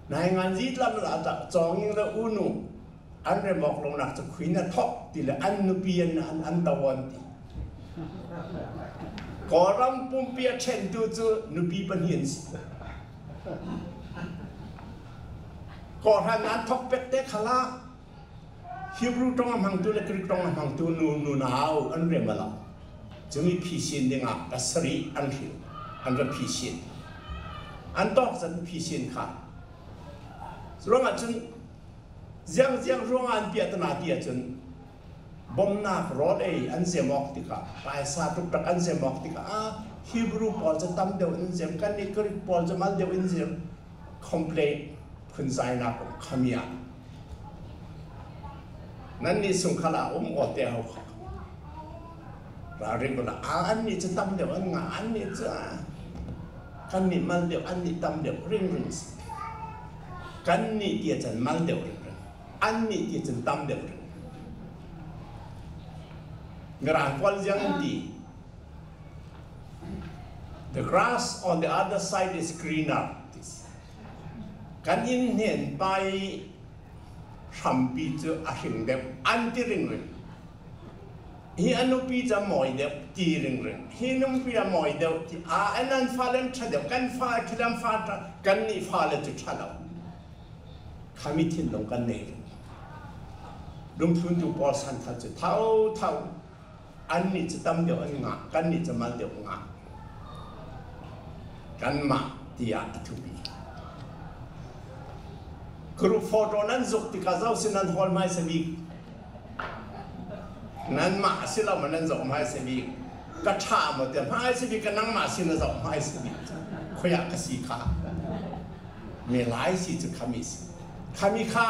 Nai ngan di lam la ta chong yin le unu an re mok long nak chu khuin na thok ti le an nu pian an tawon ti ko ram pum pia chen tu chu nu pi pan hian si ko han an thok pek te khala Hebrew tong amang tu le krik tong amang tu nu nao an re mala jumi phisin dinga pasari an ri an ra phisin an tok san phisin kha ronga chun jiang ronga an pia tana pia chun bom na rod ei an zemok tika paisa tuk tak an zemok tika Hebrew pol cha tam deu an zem kan ni krik pol cha mal deu in zem complete khun sai na ko khamiaนั่นนี่สงขลาอดเดียวเราเรียกว่าอันนี้จะตั้มเดียวอันนี้จะกันนี่มันเดียวอันนี้ตั้มเดียวริงกันนี่เดียวจะมันเดียวอันนี้เดียวจะตั้มเดียวกระไรยังดี The grass on the other side is greener กันยินเห็นไปทำปีจะหิงเด็บอันที่ริงริงฮีอันนู้ปีจะมอยเด็บตีริงริงฮีนุ่มปีจะมอยเด็บที่อันนั้นฟ้าเล่นชัดเด็บกันฟ้าคิดฟ้ากันนี่ฟ้าเล่นจุดชัดเอาขามีทิ้งลงกันเนี่ยลงทุนดูบอลสันทัดจะเท่าอันนี้จะตั้มเดียวอันงากันนี่จะมาเดียวงากันมาที่อันทุบีกรุ๊ปโฟโต้นั้นจุกที่ข้าเจ้าสินันฮอลไม่สบีนั้นมาสิเรามันนั้นจุกไม่สบีก็ชาหมดเดียวไม่สบีก็นั่งมาสินะจุกไม่สบีขยักกสีขามีหลายสิจุขามีขา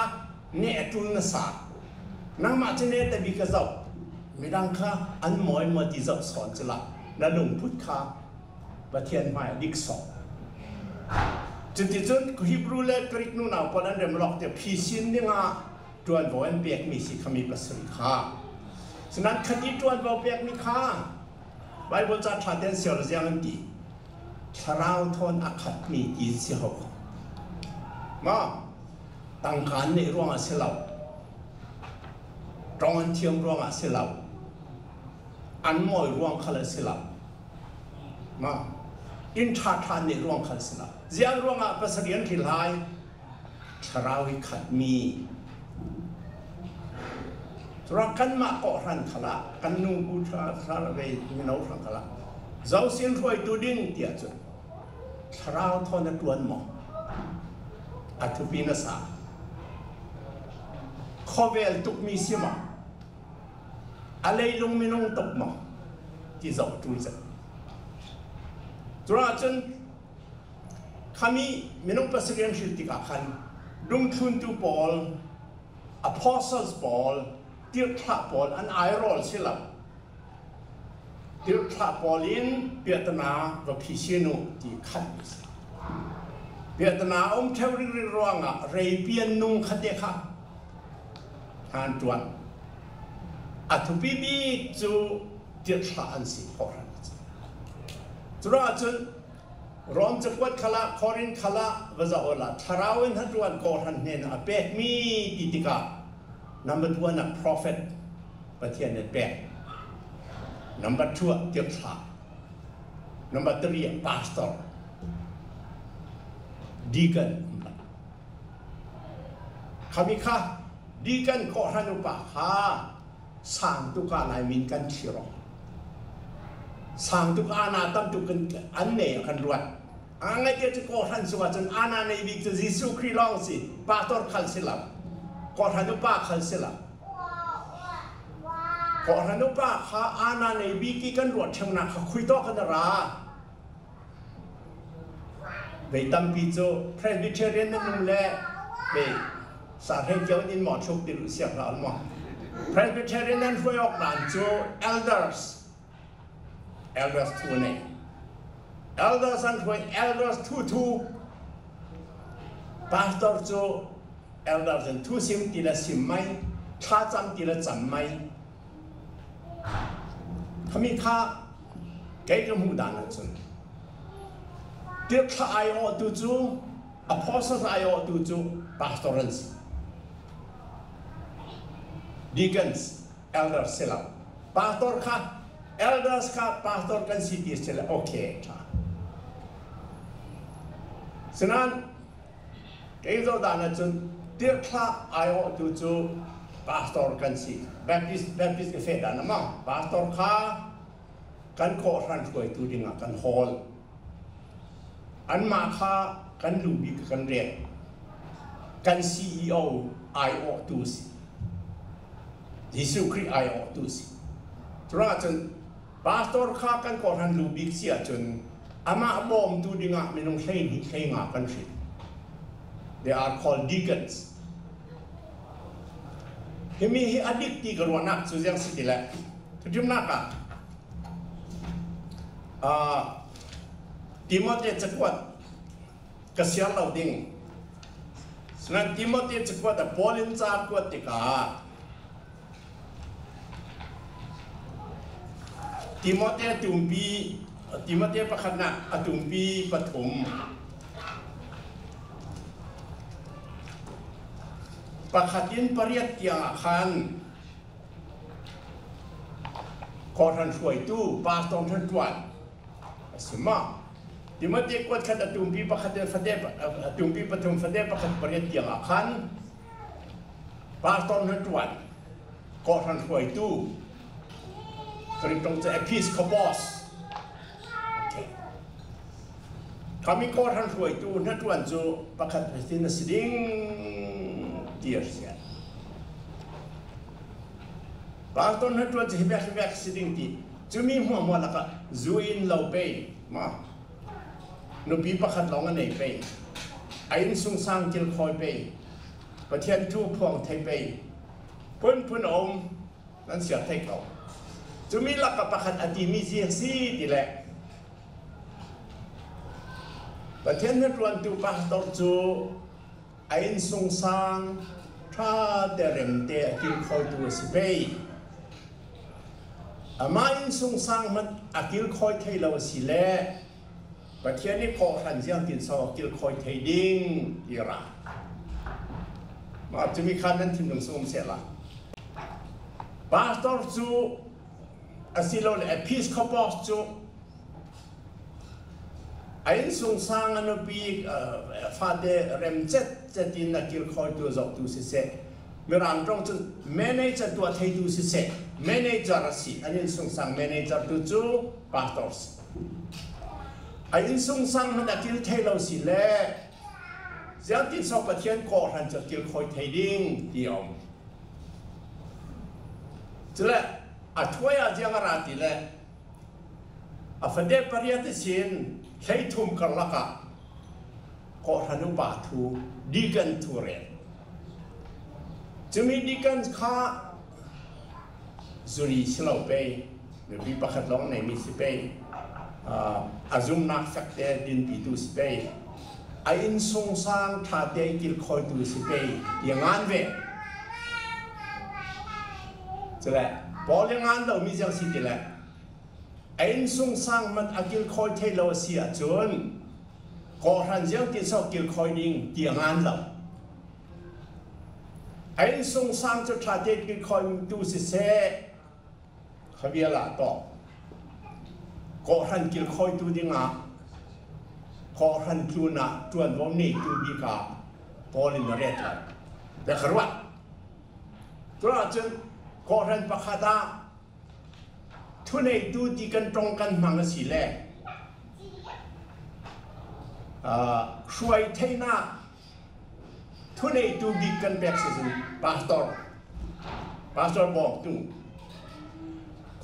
เนี่ยตุนน่ะสานั่งมาที่เนี่ยแต่บีก็จุกไม่ดังขาอันมอยมาที่จุกสอนจิละแล้วลงพุทธขาประเทศไม่ดิกสอนจุดที่จุดฮิบรูเล็กกรีกนู่นเอาพอนั้นเริ่มล็อกแต่พิชินนี่งาจวนบ่อนเบียกมีสิขมีประสิทธิภาพฉะนั้นคดีจวนบ่เบียกมีค่าไบเบิลจะทัดเด่นเสียวเสียงอันดีชราวทนอักขัดมีดีเสียวมาตั้งการในร่วงอาเสียเหล่าตรงอันเทียมร่วงอาเสียเหล่าอันมอยร่วงขลังเสียเหล่ามาอินทาทานในร่วงขันสนะเสียงร่วงอ่ะภาษาเรียนที่ลายชราวิขัดมีรักกันมาเกาะรันขละกันนูบูชาสารเวมินารังขละเจ้าเสียงรวยตัวดิ้งเดียจุดชราทอนตวนหมออัตุปีนัสาขอเวลตุกมีสิมาอะไรลงมินงตกหมอที่เจ้าจุยจัดจุราจนขมีมินงภาษาเรียนชื่อติกาขัน ดุงทุนตูบอล apostles บอลเดียร์ทราบอลอันไอรอลสิลับเดียร์ทราบอลินเบียดนาว่าพิชินุที่ขัดเบียดนาเทวริริรวงอ่ะเรเบียนนุงขัดเดค่ะทานจวนอัตุบีบีจูเดียร์ทราอันสิโครันจุดนั้นจนรอมจักวัดขละคอรินขละวะซาโอลาทาราวินฮัดวันโครันเนนอเปกมีติติกาnumber 1 a prophet ประเทศเนเปกnumber 2 เดียร์ทรา number 3 pastor deacon คำนี้ค่ะ deacon โครันอุปะฮาสร้างตุกาลายมินกันชิโรสร้างตุกอาณาตั้มตุกันอันเนยกันรวดอันไงจะโกหันสวัสดิ์อาณาในวิกจะยิสุครีลองสิปาตอร์ขัลสิลับโกหันุปาขัลสิลับโกหันุปาข้าอาณาในวิกกันรวดเช่นนั้นคุยต่อกันราเบตัมปิโจพระวิเชเรนนั่นแหละเบสาเหตุเกี่ยวกับหมอชุกติรุเสียพระอัลมอพระวิเชเรนนั้นช่วยออกหลานโจ elders 2 này elders and when elders 2 pastor cho elders and 2 sim ti la sim mai tha cham ti la cham mai khami kha kai ka mu dan na chun tir kha ai o tu chu apostles ai o tu chu pastorals deacons elders sila pastor kha elders ค่ะ pastor กันสิทธิ์เสร็จแล้วโอเคค่ะฉะนั้นเกี่ยวกับนั้นจนเดี๋ยวข้าไอ้อดูจู pastor กันสิ Baptist ก็เฟดานะมั้ง pastor ค่ะกันโครันช่วยตัวดิ่งกันฮอลอันมาค่ะกันลูบิกกันเรียนกัน CEO ไอ้อดูสิยิสุคริสต์ไอ้อดูสิตราจนpastor ข้ากันก่อนลูบิกเสียจนอามาบอมดูดิ่งไม่ต้องใช้งากันสิ they are called deacons เฮมีอดีตที่กรวนักสุดยังสิทธิ์แหละทุกท่านนักติโมเธจะกวดกษัตริย์เราดิ่งฉะนั้นติโมเธจะกวดแต่ปอลินจากกวดติกาติโมเธตุมปีติโมเธประคันนะตุมปีปฐมประคัตินปริยัติยังขันขอท่านช่วยตู้ปาตองท่านตรวจสมาติโมเธกวดขันตุมปีประคัตินฟเดปตุมปีปฐมฟเดประคัติปริยัติยังขันปาตองท่านตรวจขอท่านช่วยตู้กรีตรงจะ episcopos เขามีข้อท่านช่วยตู้นัดวันจูประคัตเป็นสิ่งสิ่งเดียร์เสียบางตอนนัดวันจะเห็นแบบสิ่งที่จะมีหัวมัวแล้วก็จูอินเราไปมาหนุ่มปีประคัตลองอันไหนไปไอ้สุงสังกิลคอยไปประเทศทูพวงไทยไปพุ่นอมนั่นเสียไทยเขาจะมีหลักประคัตอดีมีเสียสีทีแหละประเทศนั้นรวนตัวปะตอจูไอ้สงสารถ้าเดริมเตะกิลคอยตัวสิเบย์มาอินสงสารมันอากิลคอยไทยเราสิเล่ประเทศนี้ขอหันเสียงกินสอกิลคอยไทยดิ้งอีระมาจะมีการนั้นที่หนึ่งสมเสร็จละปะตอจูอาศิโลเลอพิสคอปอสจูไอ้สงสารอันนั้นปีฟาเดเรมเจ็ดจะดินนักกิลคอยตัวจบตัวสิเสเมื่อรันตรงจนแมเนเจอร์ตัวไทยตัวสิเสแมเนเจอร์สิอันนี้สงสารแมเนเจอร์ตัวจูปาร์ตอร์สไอ้สงสารมันนักกิลไทยเราสิเล่จะติดสอบประเทศก่อนจะกิลคอยไทยดิ้งเดียวจะละอัฐวยอาเจียงราติละอัฟเดปริยัติสินใช้ทุ่มกันละกะ ก็ทันุบาทูดีกันทูเรนจะมีดีกันข้าจุรีสโลเปย์หรือวิปัสสนาในมิสเปย์อาจุมนักสักแต่ดินปีตุสเปย์ไอ้อินทรงสร้างท่าเตยกิลคอยตุสเปย์อย่างงั้นเว้ยใช่ไหมพออย่างงั้นเรามีจังสิทธิ์แหละไอ้อินทรงสร้างมันอากิลคอยเทโลเสียจนก่อทันยังกินสกิลคอยดิ้งอย่างงั้นเราไอ้ทรงสร้างจะท่าเตยกิลคอยตุสเซ่ขบีละต่อก่อทันกิลคอยตุดิ้งอ่ะก่อทันจูน่ะจวนวันนี้ตูบีกาพอลินเรตเลยแต่ขรวัดตัวจนก่อทันปะคาดาทุนไอตูดีกันตรงกันมังสีแลช่วยเทน่าทุนไอตูบีกันแบบสิปาสตอร์บอกตู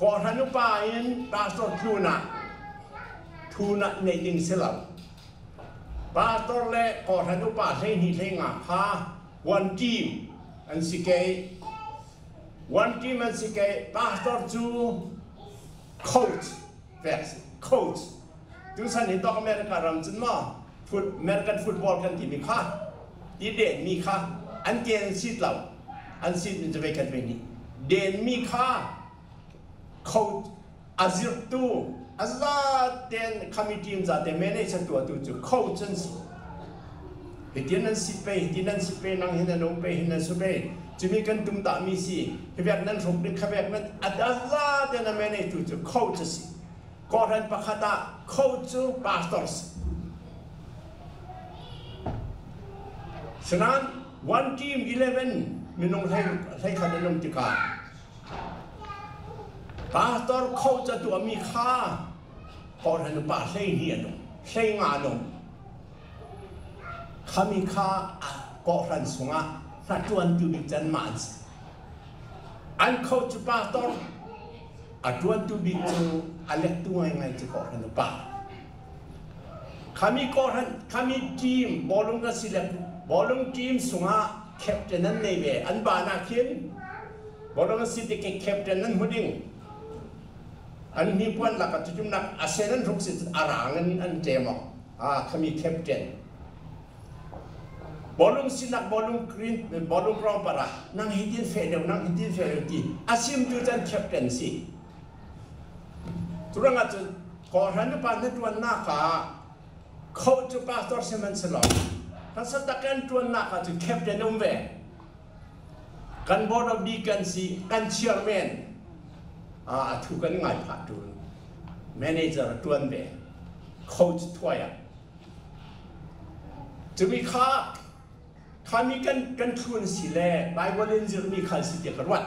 ก่อทันนุปาอินปาสตอร์ทูน่ะในดินเสลาปาสตอร์เล่ก่อทันนุปาเทนี่เทงะฮะวันทีมอันสิเกวันทีมอันสิเกปาสตอร์จูโค้ชแบบโค้ชดูสันนิษฐานอเมริการำจันมาอเมริกันฟุตบอลกันที่มีค่าที่เด่นมีค่าอันเกณฑ์สิทธิ์เราอันสิทธิ์มันจะไปกันเป็นนี้เด่นมีค่าโค้ชอาซิรตูอาซาเด่นคอมมิตี้มจะเด่นแมเนจตัวตัวจูโค้ชจันสิเหตุนั้นสิไปเหตุนั้นสิไปนั่งเห็นนั่งไปเห็นนั่งสุไปจะมีกันตุ้มตามีสิเหตุนั้นรบดึกเหตุนั้นอาซาเด่นแมเนจตัวจูโค้ชสิก่อนนั้นประคตาโค้ชพาสตอร์สฉะนั้นวันทีม11มีน้องให้คะแนนน้องจิกาปาสตอร์โค้ชตัวมีค่าก่อนนั้นปาใช้เหียนใช้งานขามีค่าก่อนนั้นส่งถ้าจวนตัวมีจันมันอันโค้ชปาสตอร์จวนตัวมีจูอเล็กตัวยังไงจะก่อนนั้นปาขามีก่อนขามีทีมบอลลงกันสิเล็กบอลลงทีมส่งแคปเทนนั้นในเวอันบานาคินบอลลงกันสิเด็กแคปเทนนั้นหัวดิ่งอันนี้พวนหลักจุดจุดนักอาเซียนทุกสิ่งอารังอันเจมส์ขามีแคปเทนบอลลงสินักบอลลงกรีนบอลลงกรองปะระนั่งฮิตตินเฟเดลนั่งฮิตตินเฟเดลที่อาเซียนตัวจันแคปเทนสิทุเรื่องอาจจะก่อนนั้นปานนั้นตัวนักเขาจะปาสตอร์เซมันสลองถ้าสตักันตัวนักอาจจะแคปเทนอุ้มเวกันบอร์ดดีกันสิกันเชียร์แมนทุกคนง่ายผ่านดูแมเนเจอร์ตัวนี้โค้ชถ้วยจะมีค่ามีกันทุนสิเล่ไบเบิลเนมีค่าสิเดียกันวัด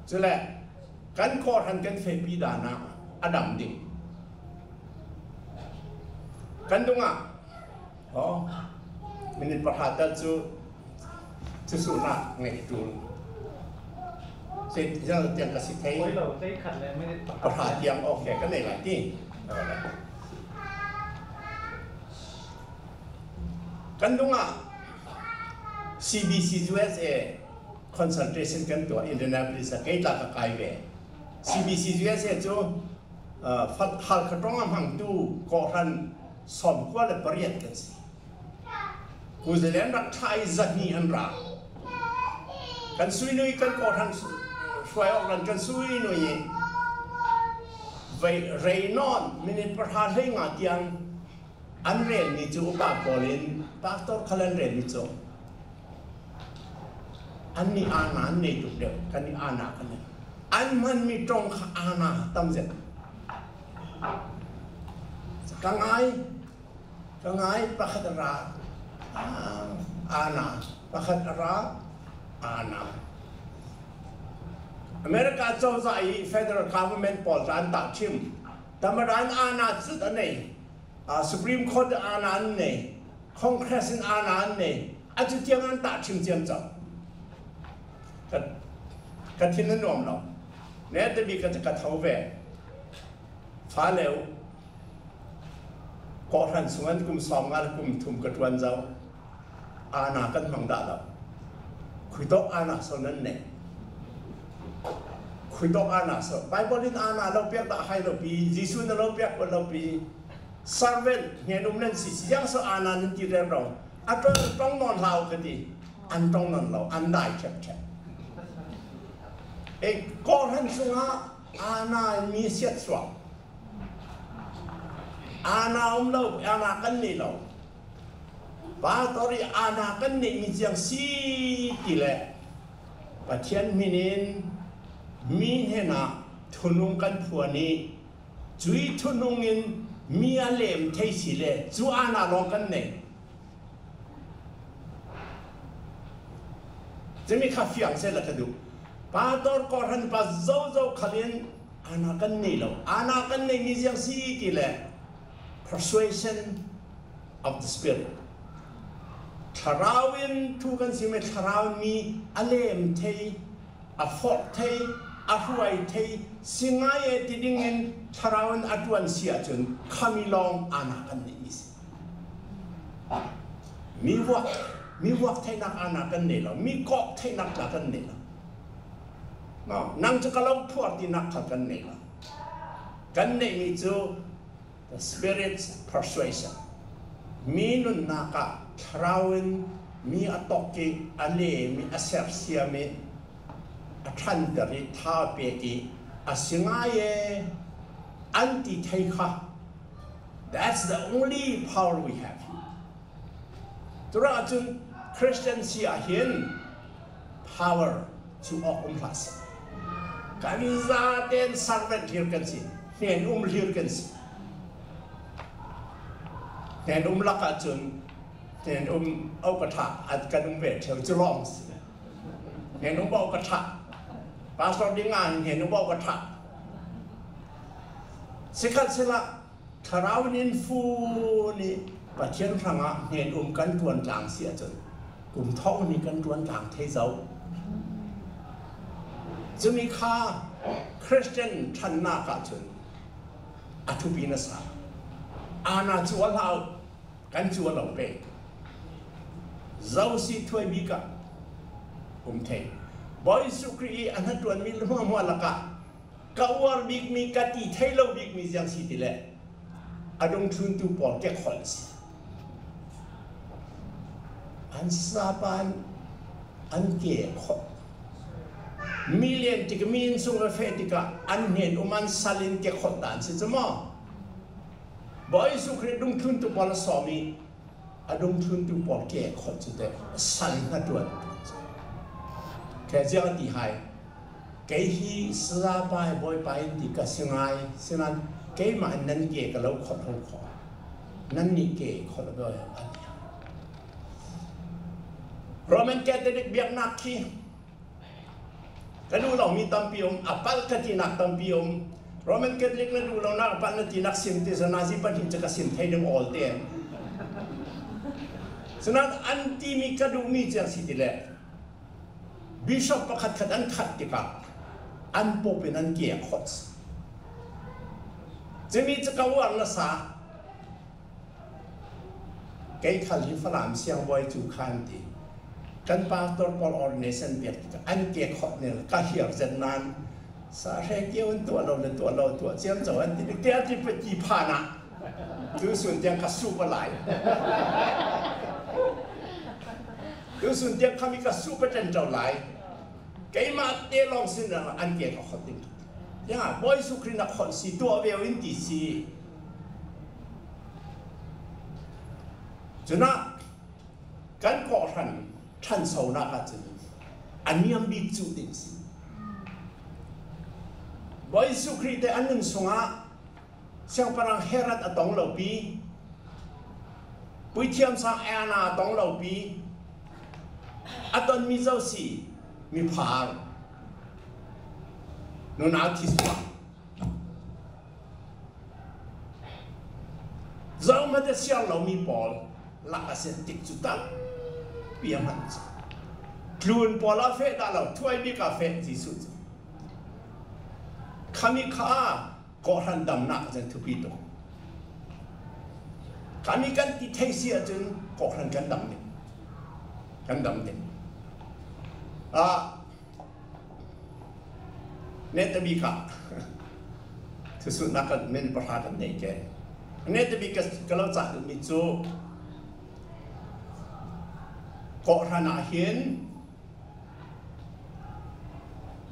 จะแหละกันก่อทันกันเฟบีดานาอดัมดิ่งกันตรงมันเป็นประหารจะสู้นักไงจูนเสร็จยังเตรียมกระสิทธิ์ให้ประหารเตรียมออกแก่กันในหลายที่กันตรงCBC USA concentration กันตัว Indianapolis ใกล้ตากไกลเว CBC USA จูฟัดหัลขตรงหังตู้ก่อทันสอบกว่าเลยปริยัติกันสิกูจะเล่นรักไทยจัดนี่อันรักกันซุยนุยกันก่อทันช่วยออกกันซุยนุยไปเรนอนมินิประธานให้งานยังอันเรนนี่จูบาโกลินปาสตอร์คัลเลนเรนนี่จูอันนี้อาณาในจุดเดียวกันนี่อาณากันเลยอันมันมีตรงกับอาณาตั้งเสร็จกังไงประคัตราอาณาประคัตราอาณาอเมริกาเจ้าใจ Federal Government ปอดร้านตัดชิมธรรมดาอาณาสุดอันนี้Supreme Court อาณาเนี่ย Congress อาณาเนี่ยอาจจะเที่ยงอันตัดชิมเจียมจับกันที่นั่นรวมเราเนี่ยจะมีกันจะกระทำแหวนฟ้าเร็ว ก่อทันสวนกลุ่มสองงานกลุ่มทุ่มกระทวนเจ้าอาณากันมังดาเราคุยโตอาณาส่วนนั้นเนี่ยคุยโตอาณาส่วนไบเบิลอาณาเราเปียกตาให้เราปียิสุนเราเปียกคนเราปีซาร์เวนเงี้ยนุ่มเล่นสิยังส่วนอาณานั้นที่เรียบเราอันต้องนอนเรากันดีอันต้องนอนเราอันได้แค่เอกก่อทันสวนอาณามีเสียสวงอาณาเราอาณากันนี่เราบาตอรีอาณากันนี่มีจังสีกี่แหละประเทศมินินมีเห็นนะทุนุงกันผัวนี้จุยทุนุงินมีอะไรมเทสิเลจูอาณาลองกันเนี่ยจะมีข้าฟังเสร็จแล้วก็ดูบาตอร์ก่อนบาเจ้าขลินอาณากันนี่เราอาณากันนี่มีจังสีกี่แหละ persuasion of the spiritทาราวินทุกันสิเมทาราวินมีอะไรมเทอฟอร์เทอฟไวเทสิงายติดิงินทาราวินอัตวันเสียจนขามิลองอาณากันนี้มีวักเทนักอาณากันนี้แล้วมีเกาะเทนักกันนี้แล้วนั่งจะกำลังพูดที่นักกันนี้แล้วกันนี้มีจู the spirit's persuasion มีนุนนักทาราวินมีอัตโกิอันนี้มีอาเซปเซียมีอัทันเดริท่าเปกีอาสิงายอันติเทคะ that's the only power we have ตัวเราจึงคริสเตียนเสียเห็น power to ออกพลัสการซาเดนสารเวทเฮียกันสิเห็นเฮียกันสิเห็นลักษณ์จนเห็นเอากระถางอัดกันเวทเทวจะร้องสิเห็นเอากระถางปาสตอร์ดิ้งงานเห็นเอากระถางสิขัดสิละทาราวินินฟูนี่ประเทศทางเห็นกันตวนจางเสียจนกลุ่มท้องนี่กันตวนจางเทเจ้าจะมีค่าคริสเตียนทันนากาจนอัตุบินัสอาณาจัวเรากันจัวเราเปเจ้าสิถวยบิกะเทบอยสุครีอันนั้นตัวมีหัวละกะกาวาร์บิกมีกะตีเทโลบิกมีจังสิติเล่อดงทุนตุปอลเกคอลส์อันซาบันอันเกคอมิเลียนติกมินสุงเฟติกะอันเห็นมันซาลินเกคอตันสิจมอบอยสุครีดงทุนตุปอลสอมีอดงทุนตุปอลเกคอลส์เดซาลินนัดวันแค่เจ้าที่ให้เกฮีสลาบายบอยไปที่กสิงไงฉะนั้นเกมาอันนั้นเกก็เราขอทั้งขอนั่นนี่เกขอแล้วด้วยอันนี้โรมันแกเด็กเบียกนักขี้ก็ดูเรามีตัมปิอมอัปปัลกตินักตัมปิอมโรมันแกเด็กแล้วดูเรานักอัปปัลกตินักสิมติสนาซิปันหินจะกสิมไทยดึงออลเตียนฉะนั้นอันที่มีกระดูมีจังสิติเล่บิชอปประคัดขัดอันขัดติกาอันปเป็นอันเกียร์ขดจะมีจะกวางนะสาเกย์ขันที่ฝรั่งเสียงไว้จูคันตีกันปาตัวปอลออร์เนชันเบียดอันเกียร์ขดเนี่ยก็เหี่ยวเส้นนั้นสาเหตุเกี่ยวตัวเราเนี่ยตัวเจียมโจอันที่เดียที่เป็นจีพานะดูส่วนเดียงก็สู้ไปหลายดูส่วนเดียงเขามีก็สู้ไปจนเจ้าหลายเกย์มาเตะลองสิ่งนั้นอันเกียร์ขดติงยังอ่ะบอยสุครีนักคนสิตัวเวลินติสิจนะการก่อทันสาวนักจันอันนี้ยังบิดจุดดิ้งสิบอยสุครีแต่อันนึงสงะเสียงพลังเฮรัตตองเหล่าปีปุยเทียมสังเอนาตองเหล่าปีอัตอนมีเจ้าสีมีพารนูนาทิสวาเจ้ามาเดเสียงเรามีบอลลักเส้นติดจุดตั้งเปียมันคลูนบอลเฟดาเราถ้วยมีกาแฟที่สุดขามีข้าก่อหันดำหนักจนทุกปีตัว kami kan ti thei sia chun Kohhran kan dam ni net bi ka tu su na kan men pra kan nei ke net bi ka kalau cha mi chu Kohhran a hian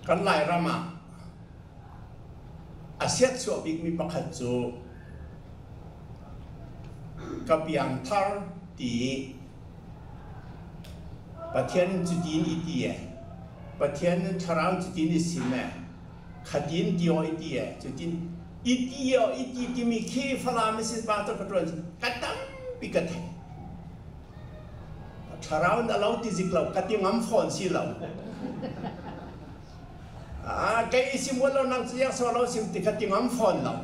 kan lai rama asiat chu big mi pakhat chu kapiang thar ti pathian chu din itie pathian tharang chu din isime khadin dio itie chu din itio iti ti mi khi phala mi sit ba to patron katam pikathe tharang da lau ti ziklau katingam phon si lau cái sim muốn lâu năm chỉ số lâu sim thì cái tiếng âm phòn lâu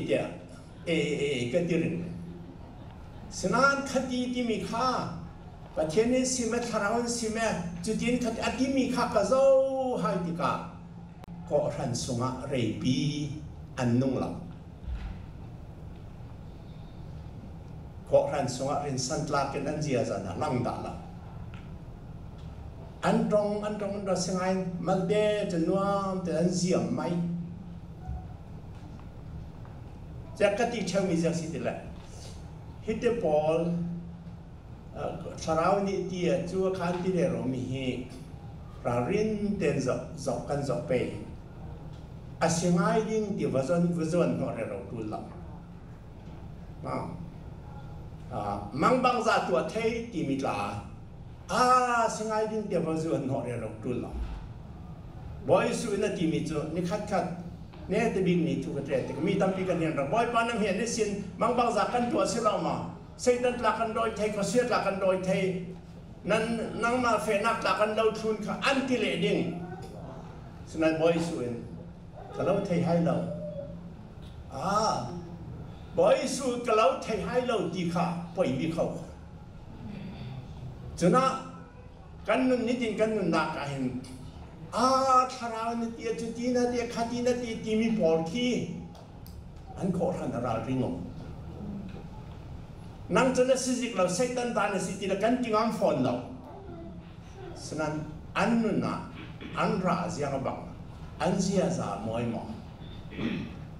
dia cái tiếng senan cái đi mi kha và thiên nhiên sim thà rằng sim chú tiên cái đi mi kha cái dâu hay thì cả Kohhran sunga rei bi an nung lâu Kohhran sunga rin san la cái nan zia za na lang da la anh trong đó sinh anh mặc đê cho nó để anh diệm máy chắc cái tí theo mình sẽ xí lại hít cái ball tháo đi tia chúa khán tí để rồi mình ra riêng tên dọc căn dọc bể sinh ai đi thì vợ dân họ để rồi tu lắm mang băng ra tuổi thế thì mình là sinh ai đi tiệm vào ruộng họ để rộng trùn lòng, boy suy na tìm ít chỗ, ní khát, nè thì bị ní thu cái trẻ, thì mi tâm bị cái niệm rằng boy pan năm hiện ní xin mang băng giả căn tuổi xí lòng mà, xây đất là căn đôi thay, có xiết là căn đôi thay, năng mà phê nát là căn đâu thun cả ăn tỷ lệ đinh, cho nên boy suy, cái lâu thay hai lâu, boy suy cái lâu thay hai lâu thì cả, boy bị khâu. cho nên căn nun nít tin căn nun nạc cả hình thà nít tiệt chút tí nát tiệt khát tí nát tiệt tí mi bỏ thi anh Kohhran ra riêng ngô năng cho nên sử dụng là xây tân ta là sử dụng là căn tiếng âm phòn lâu cho nên anh nun nà anh ra giang bằng anh zia ra mỏi mỏi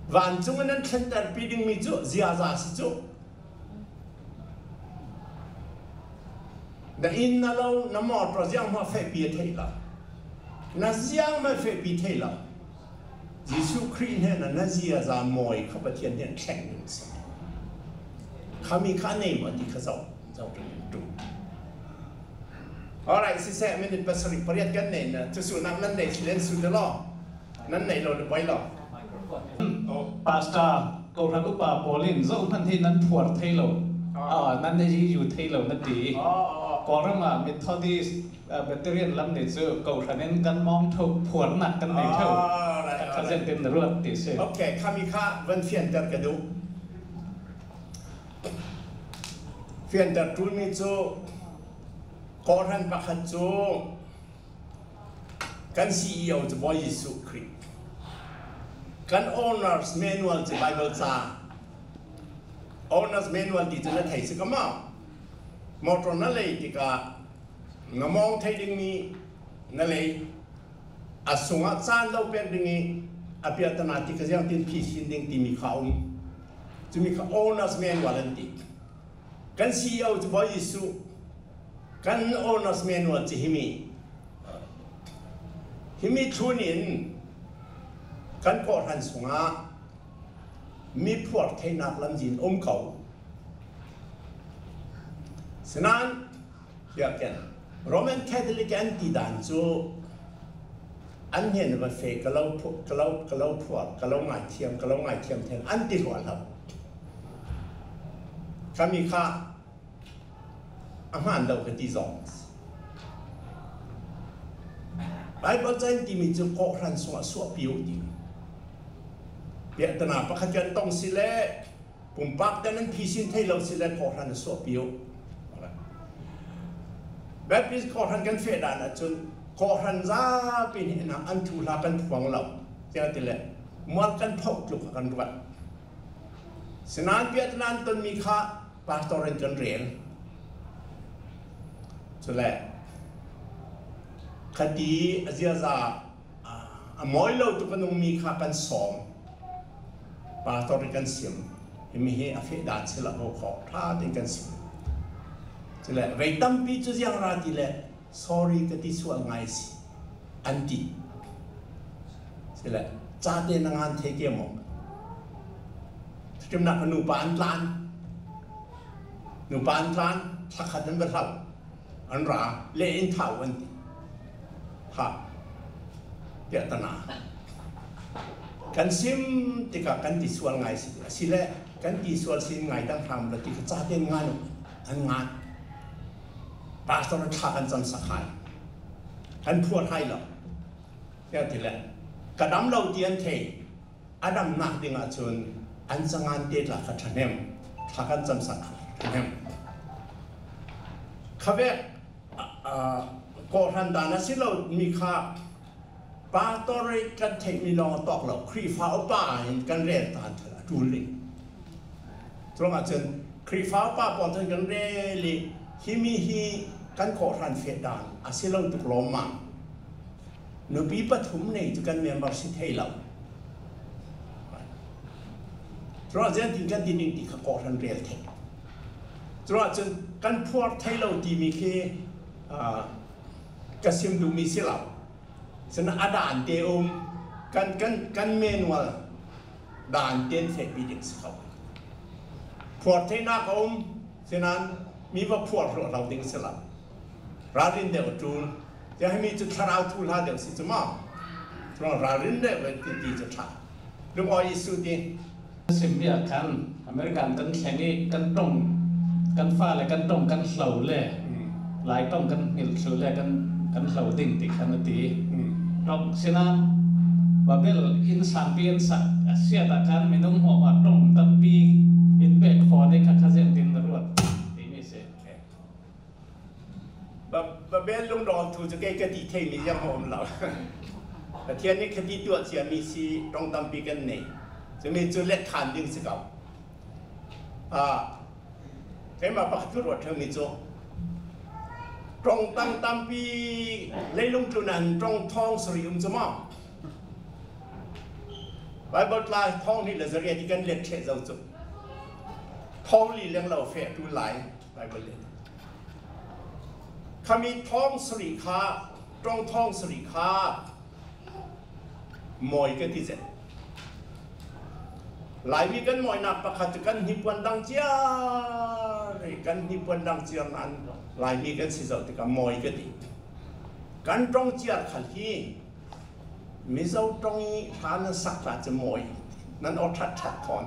và chúng anh thân ta bị đinh mi chỗ zia ra sử dụng đã in na lâu na mọt rồi giang mà phải bị thay là na giang mà phải bị thay là Giêsu Christ này là na zia ra mỏi không phải thiên nhiên khen những gì kami khá này mà đi khá giàu trù alright xin sẽ mình bắt đầu bật cái này nè cho số năm lần này lên số đó lo lần này lo được bao lo pastor Kohhran upa Pauline zo pan thi nan phuar thei lo nan ne yu thei lo na ti Kohhran ma Methodist Presbyterian lam ne chu Kohhran en kan mong thok phuar nak kan nei thau ka zen tem ruat ti se okay kami kha van phiền ter ka du phiền ter tu mi chu Kohhran pakhat chu kan CEO chu boy Giêsu Christ kan owners manual chu Bible cha owners manual ti chu na thai se ka ma motor na lei ti ka ngamong thai ding mi na lei asunga chan lo pek ding ni apiatana ti ka jang tin phi sin ding ti mi khaum chu mi kha owners manual an ti kan CEO chu boy Giêsu kan owners manual chi himi thunin kan Kohhran sunga mi phuat thei nak lam jin khau senan ya ken Roman Catholic anti dan chu an hian va fe kalau phuat kalau ngai thiam then anti hwal hab kami kha aman lo ka ti zong Bible chen ti mi chu Kohhran sunga su piu ti Việt Nam bắc chân tông xí lệ, bùng bắc tên anh phi xin thay lâu xí lệ Kohhran số biểu, Baptist Kohhran căn phê đàn ở chun Kohhran ra bên hiện nào anh thu la căn phẳng lâu, theo tỷ lệ, mua căn phộc lục căn vật, สนานเปียตนั้นต้นมีค่าปาสตอร์เรนกันเรียนสุดแหละคดีอาเซียซามอยเราตุกันมีค่ากันสองปาสตอร์เรนกันเสียมมีเหตุอภิดาเชลล์เขาขอท่าเป็นกันเสียมสุดแหละเวทัมปีจุดยังราดีแหละ sorry คดีส่วนไงสิอันดีสุดแหละจ้าเดินงานเทเกมองจำนักหนูปานลานหนูปานลานสักขัดนั้นเป็นเราอันราเล่นเท่าวันที่ฮะเดี๋ยวตนากันซิมติกากันที่ส่วนไงสิเล่กันที่ส่วนสิ่งไงตั้งทำแล้วที่จะเดินงานอันงานปาสตอร์ท่ากันจำสักขัดกันพูดให้เราเดี๋ยวที่แหละกระดำเราเตียนเทอดัมนักดิ่งอาชนอันสังานเดชหลักขัดเนมหลักกันจำสักขัดเนมข้าเวกโกรันดานะสิเรามีค่าปาตอริกันเทมีลองตอกเราครีฟ้าป้ากันเรียนตานเถอะดูเลยตรงอาจารย์ครีฟ้าป้าปอนเถอะกันเรียนฮิมีฮีกันโกรันเฟดานอาศิเราตุกลอมานบีปฐุมเนี่ยจุกันเมียนบาสิเทเราตราเจนทิ้งกันดินที่ขอทันเรียลเทตราเจนกันพวกไทยเราที่มีแค่กสิมดูมีเสียเราฉะนั้นอาดานเตอมกันเมนวลด่านเต้นเฟดบีดิสเขาพวกไทยนักอมฉะนั้นมีว่าพวกเราดิ้งเสียเราราดินเดียวจูนจะให้มีจุดทาราวทูลาเดียวสิจุมาตรงราดินเดียวเป็นที่จุดทาดูออยสุดีสิมเบียกันอเมริกันกันแข่งนี่กันตรงกันฟ้าเลยกันตรงกันเสาเลยหลายตรงกันหิลเสาเลยกันเสาดิ่งติกันตีตรงสินะว่าเบลอินสามปีอินสักเสียตากันไม่ต้องหัวตรงตั้งปีอินเบกฟอร์ได้ข้าเสียงดินตรวจตีไม่เสร็จแบบเบลลงดอนถูจะแก้คดีเทมียังหอมเราแต่เทียนนี้คดีตัวเสียมีสีตรงตั้งปีกันเนี่ยจะมีจุดเล็กฐานดึงสกัดแต่มาปักจุดวัดเธอมีจุดตรงตั้งปีเลยลงจุดนั้นตรงท้องสริอุมจมาไบเบิลลายท้องนี่เราจะเรียนที่กันเล็กเช่นจุดท้องลีเลี้ยงเราเฟะดูหลายไบเบิลเล็กขามีท้องสริขาตรงท้องสริขามอยกันที่เสร็จหลายมีกันมอยนักประคัตกันหิบวันดังเจียกันหิบวันดังเจียนั้นหลายมีกันสิจะติดกันมอยกันดีกันตรงเจียขันที่มิเจ้าตรงฐานสักการจะมอยนั้นเอาชัดถอน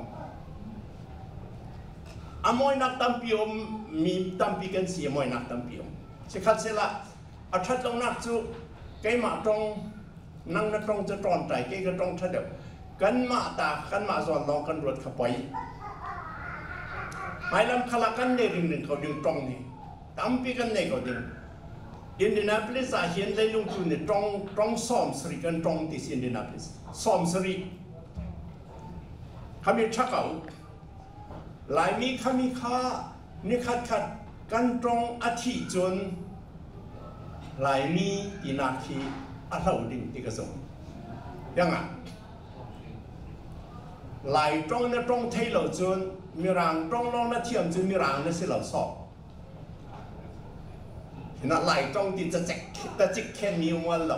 อมอยนักตั้มพิมมีตั้มพิกันเสียมอยนักตั้มพิมสิขัดเสละอัชัดตรงนักจูเกี่ยมาตรงนั่งนักตรงจะตรอนใจเกี่ยก็ตรงชัดเดียวกันมาตากันมาสอนลองกันรถขับไปไอ้ลำขลักกันเดินเขาดึงตรงนี่ตั้มปีกันเนี่ยเขาดึงอินเดียนาโพลิสอาเฮียนเลยลงทุนเนี่ยตรงซ้อมสริกันตรงที่อินเดียนาโพลิสซ้อมสริเขามีชักเอาหลายมีเขามีค่านี่ขัดกันตรงอาทิตย์จนหลายมีอินาคีอาเราดึงที่กระทรวงยังไงหลายตรงนั้นตรงไทยเราจนมีรางตรงลองนั้นเทียมจนมีรางนั่นสิเราสอบเห็นหลายตรงที่จะจิกแค่มีวันเรา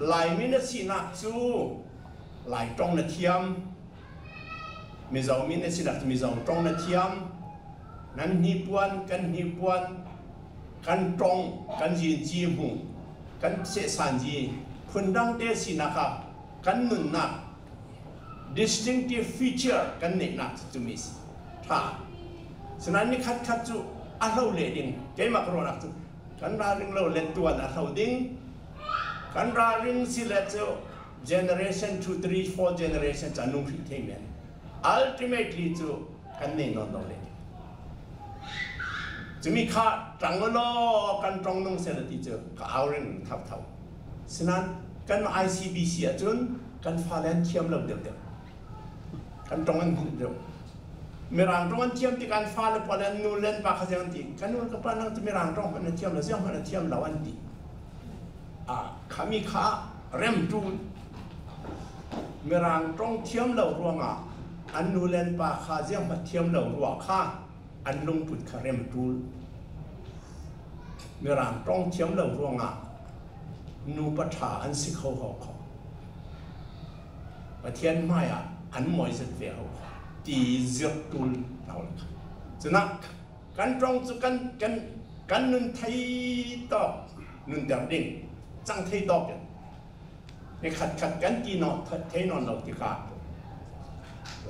หลายมีนั่นสินักจูหลายตรงนั้นเทียมมีเรามีนั่นสินักมีเราตรงนั้นเทียมนั้นหิบวันกันตรงกันยืนจีบุกันเสสันจีพุ่นดังเตสินะคะกันนุนนักdistinctive feature กันเนี่ยนักจุมิสท่าฉะนั้นนี่คัดจูอาเราเล่ดิ้งเกี่ยมากรอนักจูกันราริงเราเล่นตัวนักเราดิ้งกันราริงสิเล่จู generation 2 3 4 generation จะนุ่งพิเทเมียน ultimately จูกันเนี่ยนอนเราเล่นจะมีค่าจังล้อกันตรงนุ่งเสด็จจูก็เอาเรื่องทับฉะนั้นกันมา ICBC จุนกันฟ้าเล่นเทียมเราเดียวกันตรงนั้นเดียว มีรางตรงเทียมที่การฟ้าเลยพอแล้วนูเล่นปากขยันตีกันนู้นก็ปานนั่งจะมีรางตรงมันเทียมแล้วเสียงมันเทียมแล้วอันตีขามีขาเริ่มจูนมีรางตรงเทียมแล้วรัวงอันนูเล่นปากขยันมาเทียมแล้วรัวข้าอันลงปุดขาเริ่มจูนมีรางตรงเทียมแล้วรัวงนูปัชาอันสิเขาหอกประเทศไม่อันมวยสุดเดียวตีเสือตุลเอาละครับฉะนั้นการตรงจุกันนุนไทยตอกนุนเดียงดิ่งจังไทยตอกกันในขัดกันกีนอไทยนอนเราที่ขาด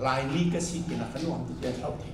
ลายนี้ก็สิกินขนมที่เป็นเท่าที่